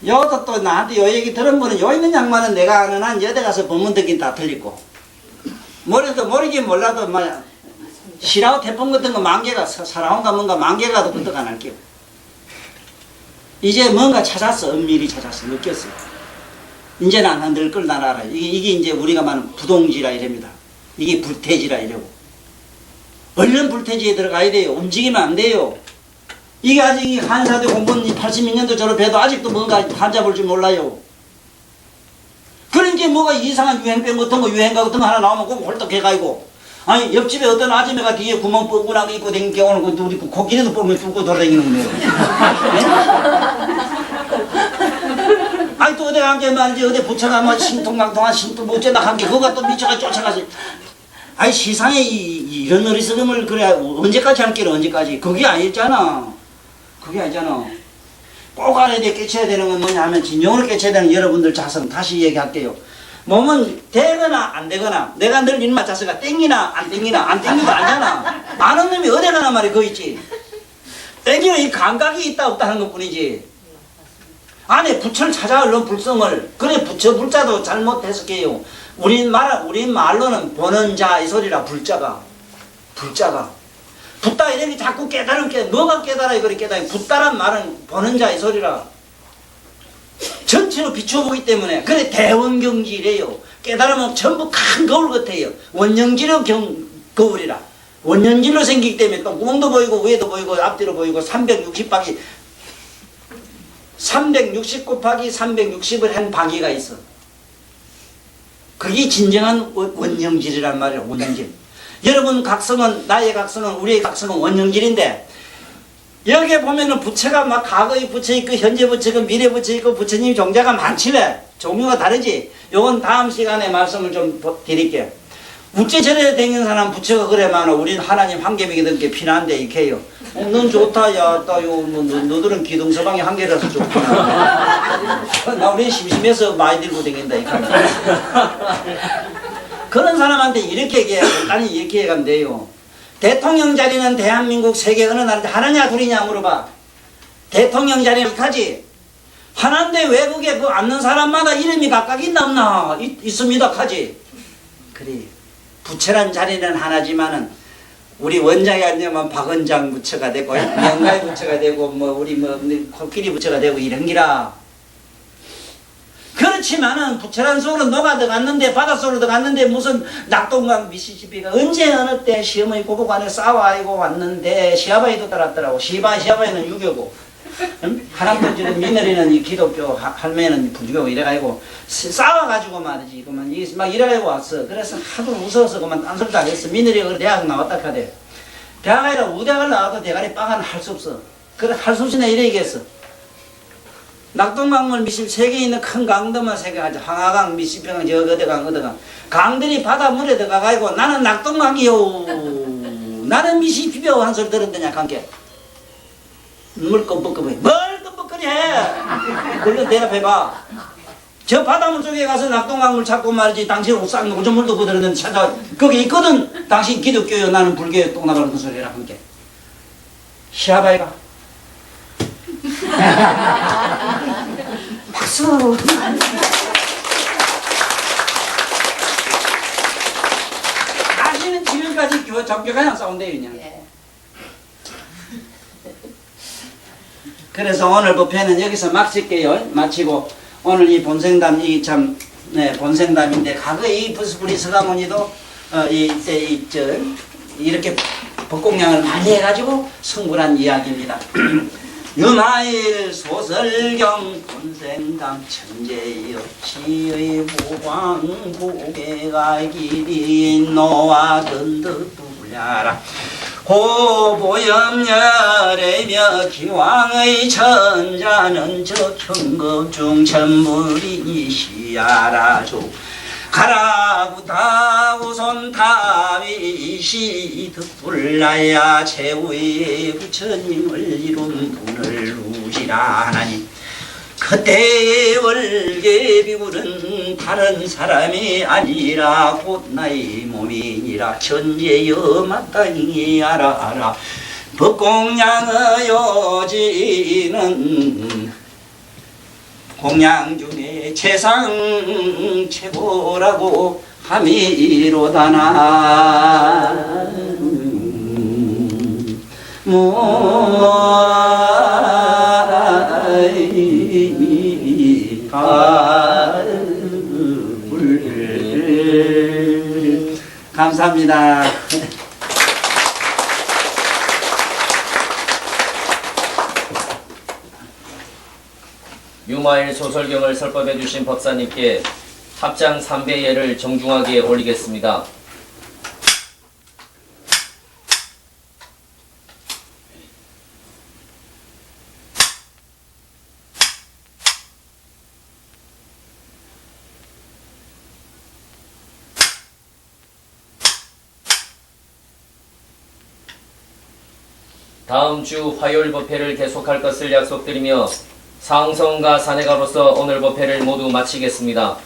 여도 또 나한테 요 얘기 들은 분은 요 있는 양반은 내가 아는 한 여대 가서 법문 듣긴 다 틀리고 모르긴 몰라도 막 시라고 태풍 같은 거 만개가 사라온가 뭔가 만개가도 끄떡 안 할게요. 이제 뭔가 찾았어. 엄밀히 찾았어. 느꼈어요. 이제는 안 늘 걸 난 알아요. 이게 이제 우리가 말하는 부동지라 이랍니다. 이게 불태지라 이러고 얼른 불태지에 들어가야 돼요. 움직이면 안 돼요. 이게 아직 한의사대 공부는 82년도 졸업해도 아직도 뭔가 환자 볼 줄 몰라요. 그러니까 뭐가 이상한 유행병 같은 거 유행가 같은 거 하나 나오면 꼭 홀떡 해가지고 아니 옆집에 어떤 아줌마가 뒤에 구멍 뻥구나고 있고 댕겨 오는 거 우리 코끼리도 뻥을 뚫고 돌아다니는 거예요. 아니 또 어디 간 게 말이지 어디 부처가 뭐 신통강통한 신통 못제다 한 게 그거가 또 미쳐가 쫓아가서 아니 세상에 이런 어리석음을 그래 언제까지 할 게를 언제까지 그게 아니잖아. 그게 아니잖아. 꼭 알아야 돼. 깨쳐야 되는 건 뭐냐 하면 진정으로 깨쳐야 되는 여러분들 자성 다시 얘기할게요. 몸은 되거나 안 되거나 내가 늘 이놈아 자세가 땡기나 안 땡기나 안 땡기도 알잖아. 아는 놈이 어디 가나 말이야 그거 있지. 땡기는 이 감각이 있다 없다 하는 것뿐이지. 안에 부처를 찾아 얼른 불성을 그래 부처 불자도 잘못 해석해요. 우리 말로는 보는 자 이 소리라 불자가 붙다 이렇게 자꾸 깨달은 게 뭐가 깨달아 이거를 깨달아. 붙다란 말은 보는 자 이 소리라. 전체로 비춰보기 때문에 그래 대원경지래요. 깨달으면 전부 큰 거울 같아요. 원형지로 거울이라. 원형질로 생기기 때문에 또 구멍도 보이고 위에도 보이고 앞뒤로 보이고 360 곱하기 360을 한 바퀴가 있어. 그게 진정한 원형질이란 말이에요. 원형질. 여러분 각성은, 나의 각성은, 우리의 각성은 원형질인데, 여기에 보면은 부처가 막 과거의 부처 있고 현재 부처 있고 미래 부처 있고 부처님 종자가 많지래. 종류가 다르지. 요건 다음 시간에 말씀을 좀 드릴게요. 우째절에 댕긴 사람 부처가 그래 많아. 우린 하나님 한 개밖에 게 피난데 이렇게 해요. 넌 좋다. 야, 너들은 기둥서방이 한 개라서 좋구나. 나 우리 심심해서 많이 들고 댕긴다 이렇게. 그런 사람한테 이렇게 얘기해요. 아니 이렇게 얘기하면 돼요. 대통령 자리는 대한민국 세계 어느 나라인데 하나냐 둘이냐 물어봐. 대통령 자리는 하지. 하나인데 외국에 그 앉는 사람마다 이름이 각각 있나 없나? 있습니다 하지. 그래. 부처란 자리는 하나지만은 우리 원장에 앉으면 박원장 부처가 되고 명가의 부처가 되고 우리 코끼리 부처가 되고 이런 기라. 그렇지만은 부처란 속으로 녹아 들어갔는데 바닷속으로 들어갔는데 무슨 낙동강 미시시피가 언제 어느 때 시어머니 고부간에 싸워이고 왔는데 시아바이도 따랐더라고. 시아바이는 유교고 하나도 지금 미늘이는 이 기독교 할매는 불교고 이래가지고 싸워가지고 말이지 그만 막 이래가지고 왔어. 그래서 하도 무서워서 그만 딴소리도 안 했어. 미늘이 그 대학 나왔다 카대. 대학 아니라 우대학을 나와도 대가리 빵 하나 할 수 없어. 그래 할 수 없이 내 이래 얘기했어. 낙동강물 미십 세계에 있는 큰 강들만 생각하지. 항아강, 미시평강, 어디강 강들이 바닷물에 들어가가지고 나는 낙동강이요 나는 미시피벼 한 소리 들었더냐 관계. 물 껌뻑껌해. 뭘 껌뻑거리 해. 그걸 대답해봐. 저 바닷물 쪽에 가서 낙동강물 찾고 말이지. 당신 옥상 노점물도 그들은 찾아. 거기 있거든. 당신 기독교요 나는 불교요 똥나가는 그 소리라 함께. 시아바이가 박수. 다시는 지금까지 정교가냥 싸운대요 그냥. 그래서 오늘 법회는 여기서 마칠게요. 마치고 오늘 이 본생담 이 참 본생담인데 과거 이 우리 서가모니도 이렇게 법공양을 많이 해가지고 성불한 이야기입니다. 유마일 소설경 본생담 천재여 시의 무광고개가 길이 노하던 듯 불ля라 호보염열애며 기왕의 천자는 저 현급중 천불이시야라조 가라구다우손 다윗이 득불나야 최후의 부처님을 이룬 분을 우시라하나니 그때의 월계비굴은 다른 사람이 아니라 곧 나의 몸이니라 천재여 마땅히 알아라 법공양의 요지는 공양 중에 최상 최고라고 함이로다나 감사합니다. 유마일 소설경을 설법해 주신 법사님께 합장 3배예를 정중하게 올리겠습니다. 다음 주 화요일 법회를 계속할 것을 약속드리며 상성가 사내가로서 오늘 법회를 모두 마치겠습니다.